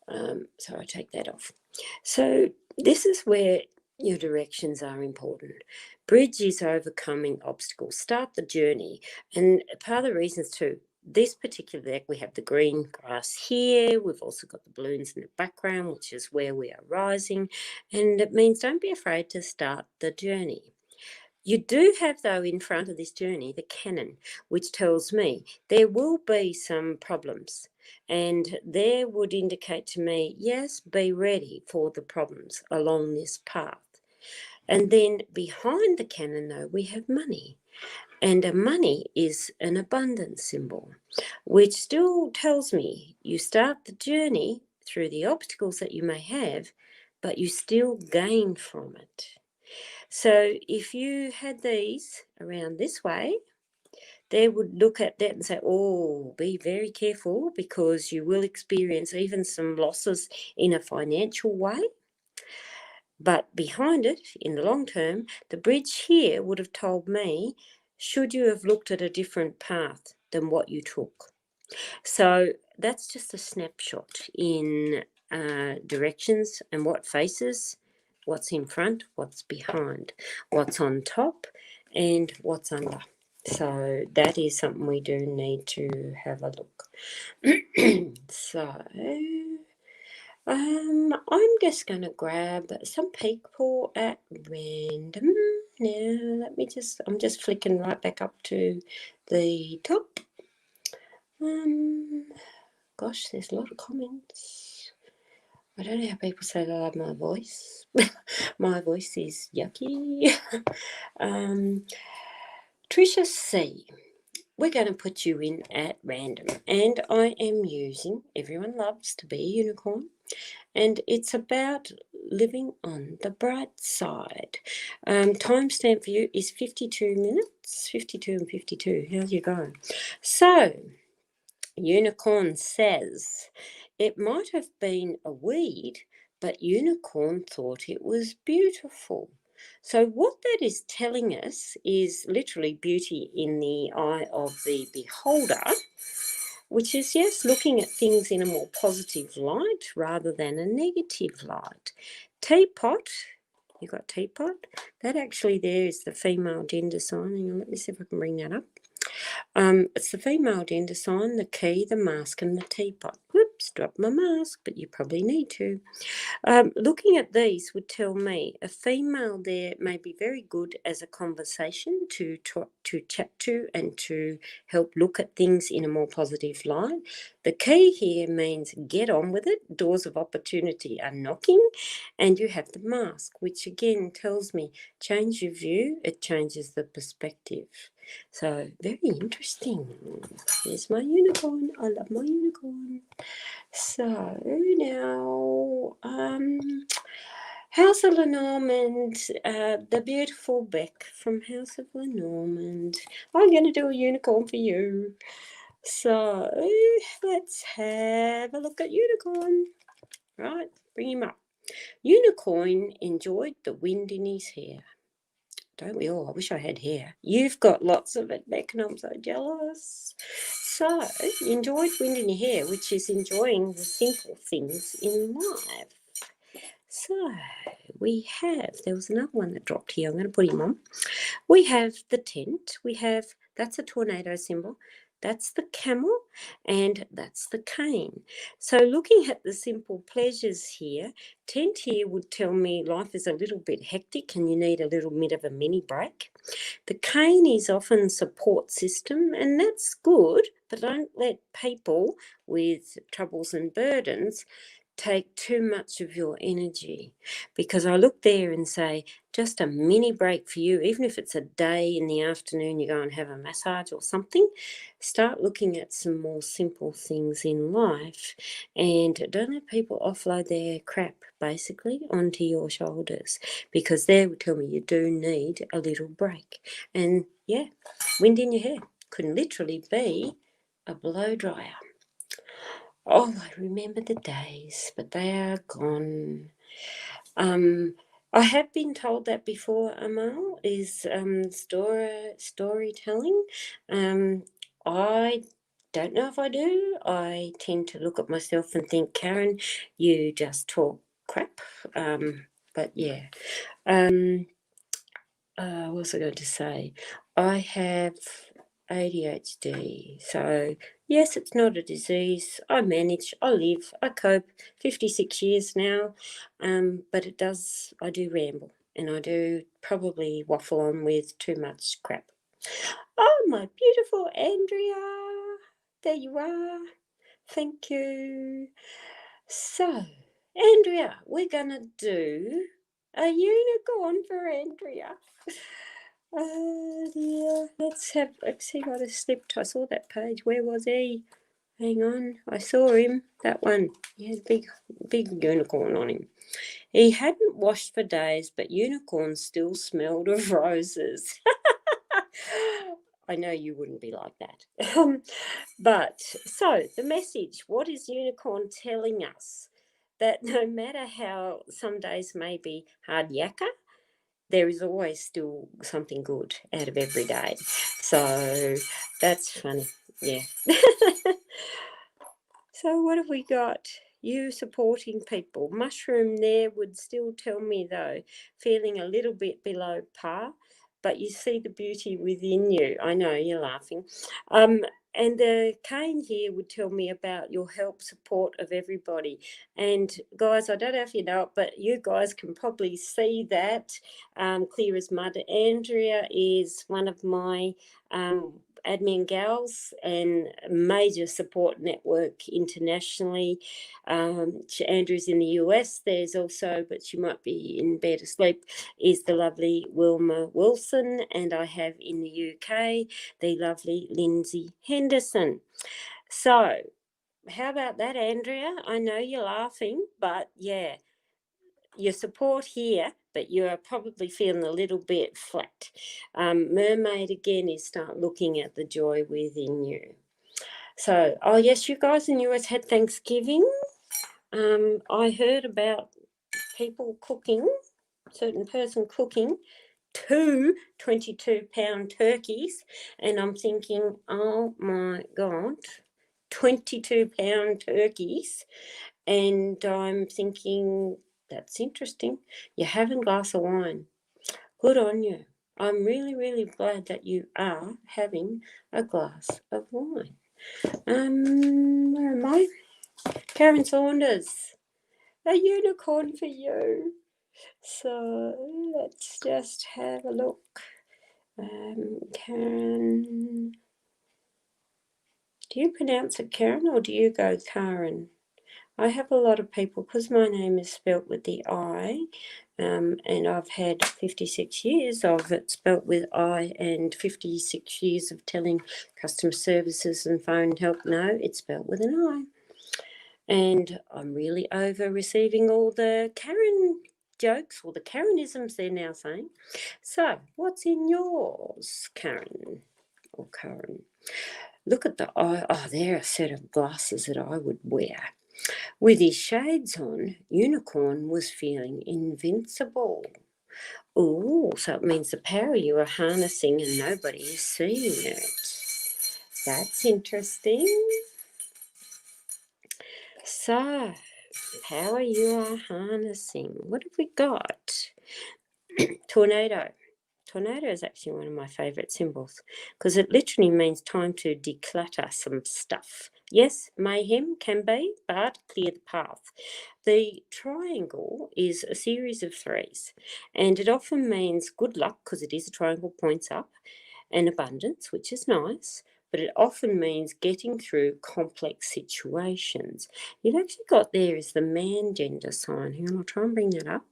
So I take that off. So this is where your directions are important. Bridge is overcoming obstacles. Start the journey. And part of the reasons too, this particular deck, we have the green grass here. We've also got the balloons in the background, which is where we are rising. And it means don't be afraid to start the journey. You do have, though, in front of this journey, the cannon, which tells me there will be some problems. And there would indicate to me, yes, be ready for the problems along this path. And then behind the cannon, though, we have money. And a money is an abundance symbol, which still tells me you start the journey through the obstacles that you may have, but you still gain from it. So if you had these around this way, they would look at that and say, oh, be very careful, because you will experience even some losses in a financial way. But behind it, in the long term, the bridge here would have told me, should you have looked at a different path than what you took? So that's just a snapshot in directions and what faces, what's in front, what's behind, what's on top, and what's under. So that is something we do need to have a look. So I'm just going to grab some people at random. Now I'm just flicking right back up to the top. Gosh, there's a lot of comments. I don't know how people say they love my voice. My voice is yucky. Tricia C, we're going to put you in at random, and I am using Everyone Loves to Be a Unicorn, and it's about living on the bright side. Timestamp for you is 52 minutes, 52 and 52. How's you going? So, Unicorn says, it might have been a weed, but Unicorn thought it was beautiful. So what that is telling us is literally beauty in the eye of the beholder, which is, yes, looking at things in a more positive light rather than a negative light. Teapot, you got teapot? That actually there is the female gender sign. Hang on, let me see if I can bring that up. It's the female gender sign, the key, the mask, and the teapot. Whoops, dropped my mask, but you probably need to. Looking at these would tell me a female there may be very good as a conversation to chat to and to help look at things in a more positive light. The key here means get on with it. Doors of opportunity are knocking, and you have the mask, which again tells me change your view. It changes the perspective. So very interesting. There's my unicorn. I love my unicorn. So now, House of Lenormand, the beautiful Beck from House of Lenormand. I'm going to do a unicorn for you. So let's have a look at Unicorn. Right, bring him up. Unicorn enjoyed the wind in his hair. Don't we all? I wish I had hair. You've got lots of it, Beck, and I'm so jealous. So, enjoyed wind in your hair, which is enjoying the simple things in life. So, there was another one that dropped here. I'm going to put him on. We have the tent. That's a tornado symbol. That's the camel, and that's the cane. So looking at the simple pleasures here, tent here would tell me life is a little bit hectic and you need a little bit of a mini break. The cane is often support system, and that's good, but don't let people with troubles and burdens take too much of your energy, because I look there and say just a mini break for you, even if it's a day in the afternoon you go and have a massage or something. Start looking at some more simple things in life, and don't let people offload their crap basically onto your shoulders, because they will tell me you do need a little break. And yeah, wind in your hair could literally be a blow dryer. Oh, I remember the days, but they are gone. I have been told that before, Amal, is storytelling. I don't know if I do. I tend to look at myself and think, Karin, you just talk crap. But yeah. What was I going to say? I have ADHD. So, yes, it's not a disease. I manage, I live, I cope. 56 years now. But I do ramble, and I do probably waffle on with too much crap. Oh, my beautiful Andrea. There you are. Thank you. So, Andrea, we're going to do a unicorn for Andrea. Dear. Let's see what I slipped. I saw that page. Where was he? Hang on. I saw him. That one. He had big unicorn on him. He hadn't washed for days, but unicorn still smelled of roses. I know you wouldn't be like that. But so the message, what is unicorn telling us? That no matter how some days may be hard yakka, there is always still something good out of every day. So that's funny. Yeah. So what have we got? You supporting people. Mushroom there would still tell me, though, feeling a little bit below par, but you see the beauty within you. I know, you're laughing. And the cane here would tell me about your help, support of everybody. And guys, I don't know if you know it, but you guys can probably see that clear as mud. Andrea is one of my admin gals and major support network internationally. Andrew's in the US. There's also, but she might be in bed asleep, is the lovely Wilma Wilson, and I have in the UK the lovely Lindsay Henderson. So how about that, Andrea? I know you're laughing, but yeah, your support here, but you're probably feeling a little bit flat. Mermaid again is start looking at the joy within you. So, oh yes, you guys in US had Thanksgiving. I heard about people cooking, certain person cooking two 22-pound turkeys, and I'm thinking, oh my God, 22-pound turkeys. And I'm thinking, that's interesting. You're having a glass of wine. Good on you. I'm really, really glad that you are having a glass of wine. Where am I? Karen Saunders, a unicorn for you. So let's just have a look. Karen, do you pronounce it Karen or do you go Karin? I have a lot of people, because my name is spelt with the I, and I've had 56 years of it spelt with I and 56 years of telling customer services and phone help, no, it's spelt with an I. And I'm really over receiving all the Karen jokes, or the Karenisms they're now saying. So, what's in yours, Karen or Karen? Look at the eye. Oh, they're a set of glasses that I would wear. With his shades on, Unicorn was feeling invincible. Oh, so it means the power you are harnessing and nobody is seeing it. That's interesting. So, power you are harnessing. What have we got? Tornado. Tornado is actually one of my favourite symbols because it literally means time to declutter some stuff. Yes, mayhem can be, but clear the path. The triangle is a series of threes, and it often means good luck because it is a triangle, points up, and abundance, which is nice, but it often means getting through complex situations. You've actually got there is the man gender sign. Here, I'll try and bring that up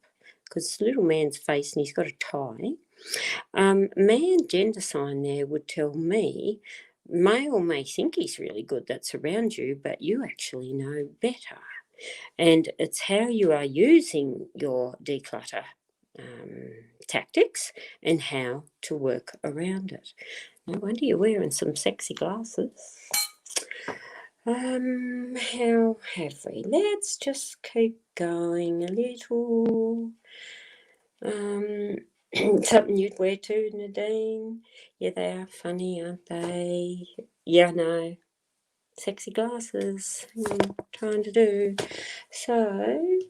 because it's a little man's face and he's got a tie. Man gender sign there would tell me male may think he's really good that's around you, but you actually know better. And it's how you are using your declutter tactics and how to work around it. No wonder you're wearing some sexy glasses. How have we? Let's just keep going a little. Something you'd wear too, Nadine. Yeah, they are funny, aren't they? Yeah, I know. Sexy glasses. I'm trying to do. So,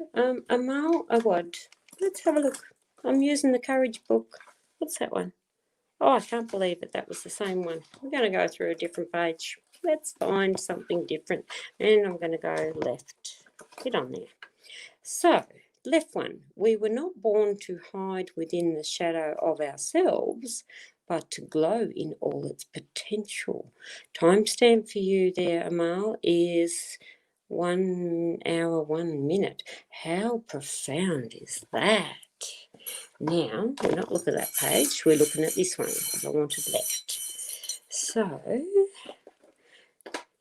Amal Awad. Let's have a look. I'm using the Courage book. What's that one? Oh, I can't believe it. That was the same one. I'm going to go through a different page. Let's find something different. And I'm going to go left. Get on there. So, left one. We were not born to hide within the shadow of ourselves, but to glow in all its potential. Timestamp for you there, Amal, is 1 hour, 1 minute. How profound is that? Now, we're not looking at that page, we're looking at this one because I wanted left. So,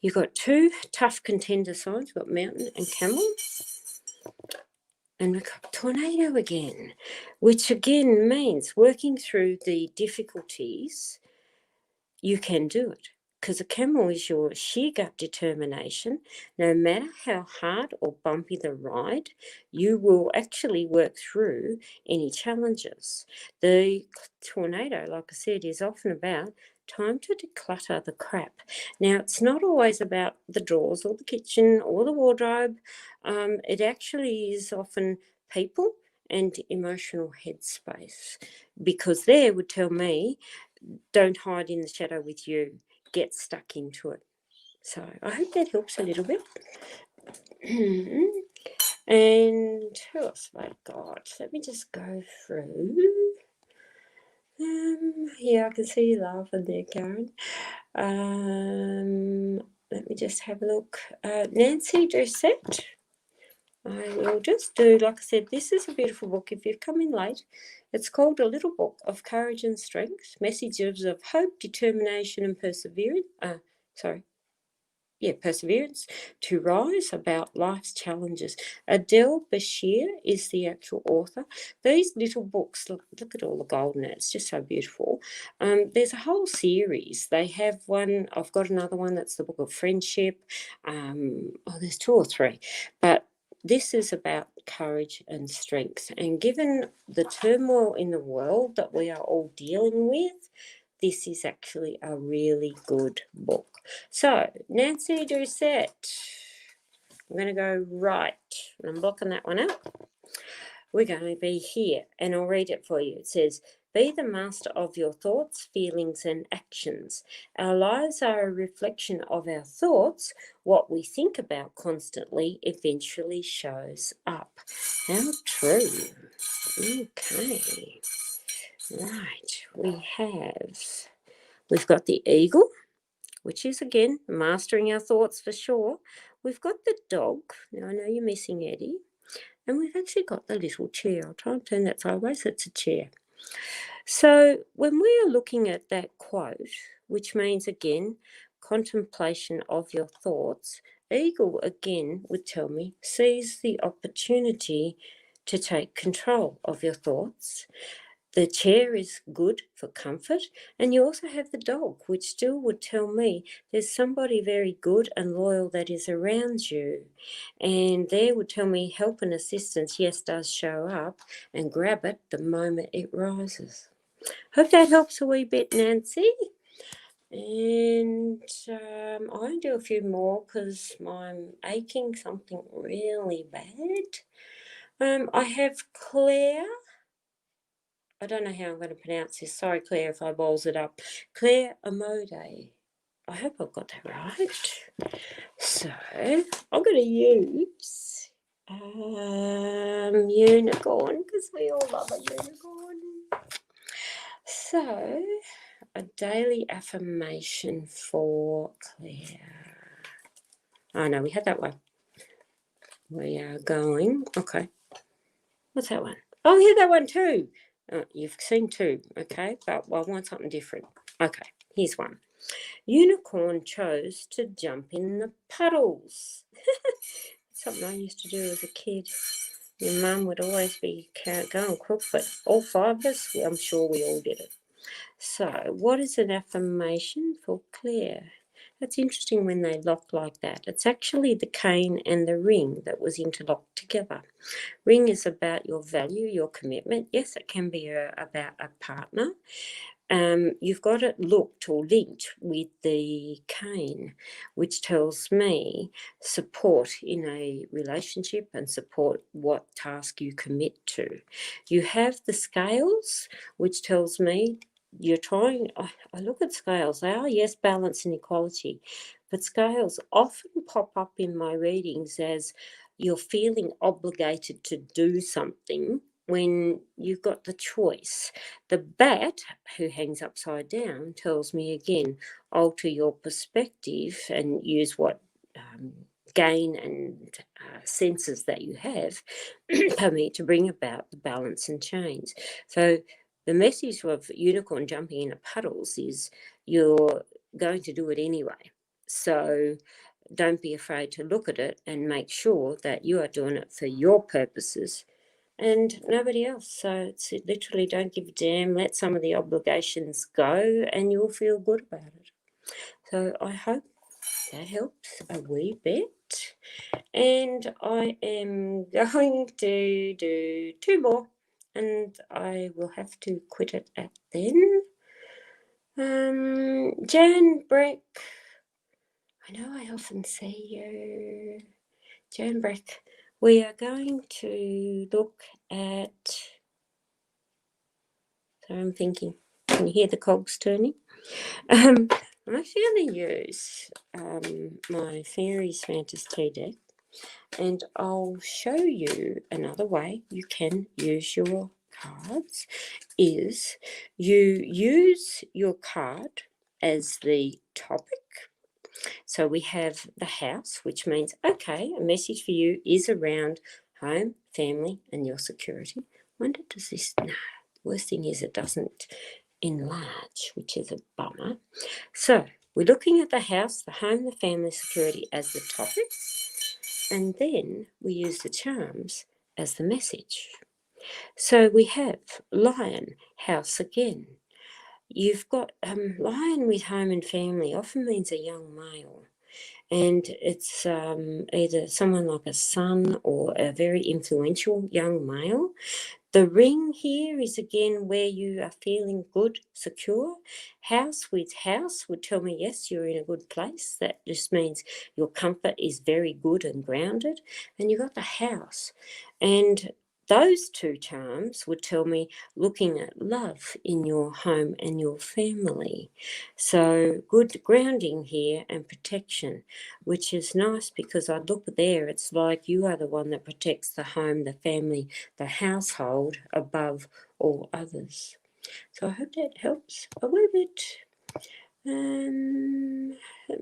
you've got two tough contender signs. You've got mountain and camel. And we've got tornado again, which again means working through the difficulties, you can do it. Because a camel is your sheer gut determination. No matter how hard or bumpy the ride, you will actually work through any challenges. The tornado, like I said, is often about time to declutter the crap. Now, it's not always about the drawers or the kitchen or the wardrobe. It actually is often people and emotional headspace, because there would tell me, don't hide in the shadow with you, get stuck into it. So I hope that helps a little bit. And who else have I got? Let me just go through. Yeah, I can see you laughing there, Karen. Let me just have a look. Nancy Doucette. I will just do, like I said, this is a beautiful book. If you've come in late, it's called A Little Book of Courage and Strength, Messages of Hope, Determination and Perseverance. Perseverance to rise about life's challenges. Adele Bashir is the actual author. These little books, look at all the gold in it. It's just so beautiful. There's a whole series. They have one. I've got another one. That's the Book of Friendship. There's 2 or 3, but this is about courage and strength. And given the turmoil in the world that we are all dealing with, this is actually a really good book. So, Nancy Doucette, I'm going to go right. I'm blocking that one out. We're going to be here, and I'll read it for you. It says, be the master of your thoughts, feelings, and actions. Our lives are a reflection of our thoughts. What we think about constantly eventually shows up. How true. Okay. Right. We've got the eagle, which is, again, mastering our thoughts for sure. We've got the dog. Now, I know you're missing Eddie. And we've actually got the little chair. I'll try and turn that sideways. It's a chair. So when we are looking at that quote, which means, again, contemplation of your thoughts, eagle, again, would tell me, seize the opportunity to take control of your thoughts. The chair is good for comfort, and you also have the dog, which still would tell me there's somebody very good and loyal that is around you. And there would tell me help and assistance, yes, does show up, and grab it the moment it rises. Hope that helps a wee bit, Nancy. And I'm going to do a few more because I'm aching something really bad. I have Claire. I don't know how I'm going to pronounce this. Sorry, Claire, if I balls it up. Claire Amode. I hope I've got that right. So I'm going to use unicorn because we all love a unicorn. So a daily affirmation for Claire. Oh no, we had that one. We are going. Okay. What's that one? Oh, we had that one too. You've seen two, okay? But I want something different. Okay, here's one. Unicorn chose to jump in the puddles. Something I used to do as a kid. Your mum would always be go and cook, but all five of us, I'm sure we all did it. So, what is an affirmation for Claire? That's interesting when they lock like that. It's actually the cane and the ring that was interlocked together. Ring is about your value, your commitment. Yes, it can be about a partner. You've got it looked or linked with the cane, which tells me support in a relationship and support what task you commit to. You have the scales, which tells me you're trying. I look at scales. They are, yes, balance and equality, but scales often pop up in my readings as you're feeling obligated to do something when you've got the choice. The bat, who hangs upside down, tells me again, alter your perspective and use what gain and senses that you have to bring about the balance and change. So the message of unicorn jumping into puddles is you're going to do it anyway. So don't be afraid to look at it and make sure that you are doing it for your purposes and nobody else. So it's literally don't give a damn, let some of the obligations go and you'll feel good about it. So I hope that helps a wee bit. And I am going to do two more and I will have to quit it at then. Jan Breck, I know I often see you. Jan Breck, we are going to look at, so I'm thinking, can you hear the cogs turning? I'm actually going to use my Fairies Fantasy deck and I'll show you another way you can use your cards is you use your card as the topic. So we have the house, which means, okay, a message for you is around home, family, and your security. I wonder, does this, no, the worst thing is it doesn't enlarge, which is a bummer. So we're looking at the house, the home, the family, security as the topic, and then we use the charms as the message. So we have lion, house again. You've got lion with home and family often means a young male. And it's either someone like a son or a very influential young male. The ring here is again where you are feeling good, secure. House with house would tell me, yes, you're in a good place. That just means your comfort is very good and grounded. And you've got the house. And those two charms would tell me looking at love in your home and your family. So good grounding here and protection, which is nice because I look there, it's like you are the one that protects the home, the family, the household above all others. So I hope that helps a wee bit. Let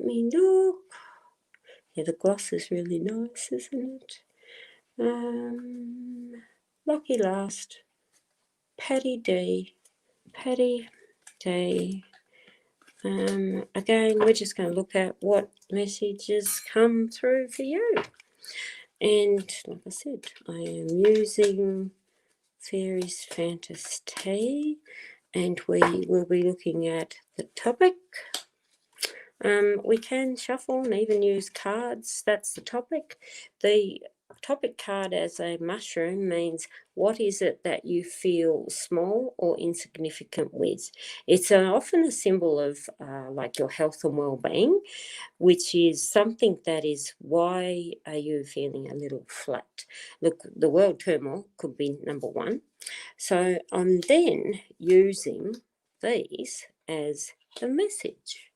me look. Yeah, the gloss is really nice, isn't it? Lucky last. Patty D. Patty D. Again, we're just going to look at what messages come through for you. And like I said, I am using Fairies Fantasy Tea, and we will be looking at the topic. We can shuffle and even use cards. That's the topic. The topic card as a mushroom means what is it that you feel small or insignificant with. It's often a symbol of like your health and well-being, which is something that is why are you feeling a little flat. Look, the world turmoil could be number one. So I'm then using these as the message.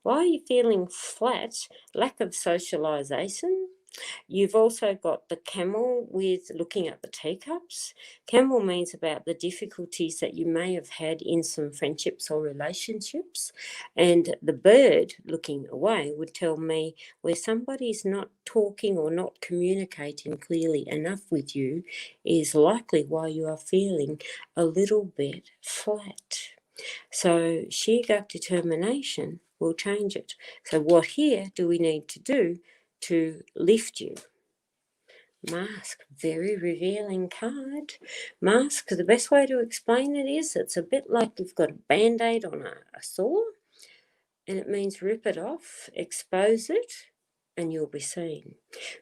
Why are you feeling flat? Lack of socialisation. You've also got the camel with looking at the teacups. Camel means about the difficulties that you may have had in some friendships or relationships. And the bird looking away would tell me where somebody's not talking or not communicating clearly enough with you is likely why you are feeling a little bit flat. So sheer gut determination will change it. So what here do we need to do to lift you? Mask, very revealing card. Mask, the best way to explain it is it's a bit like you've got a band-aid on a sore, and it means rip it off, expose it, and you'll be seen.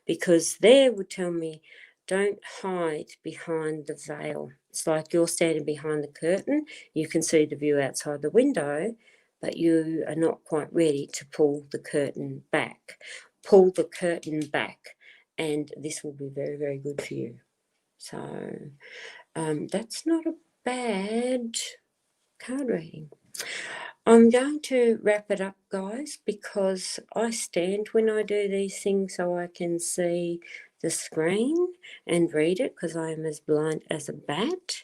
Because there would tell me, don't hide behind the veil. It's like you're standing behind the curtain. You can see the view outside the window, but you are not quite ready to pull the curtain back. Pull the curtain back, and this will be very, very good for you. So that's not a bad card reading. I'm going to wrap it up, guys, because I stand when I do these things so I can see the screen and read it, because I am as blind as a bat.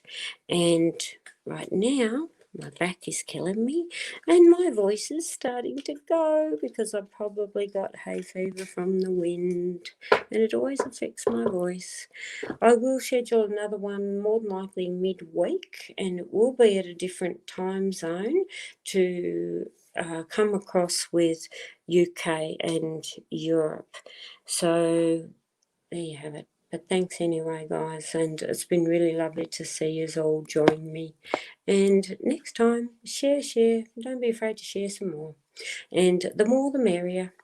And right now, my back is killing me and my voice is starting to go because I've probably got hay fever from the wind, and it always affects my voice. I will schedule another one more than likely midweek, and it will be at a different time zone to come across with UK and Europe. So there you have it. But thanks anyway, guys, and it's been really lovely to see you all join me. And next time, share. Don't be afraid to share some more. And the more the merrier.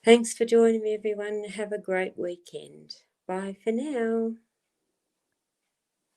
Thanks for joining me, everyone. Have a great weekend. Bye for now.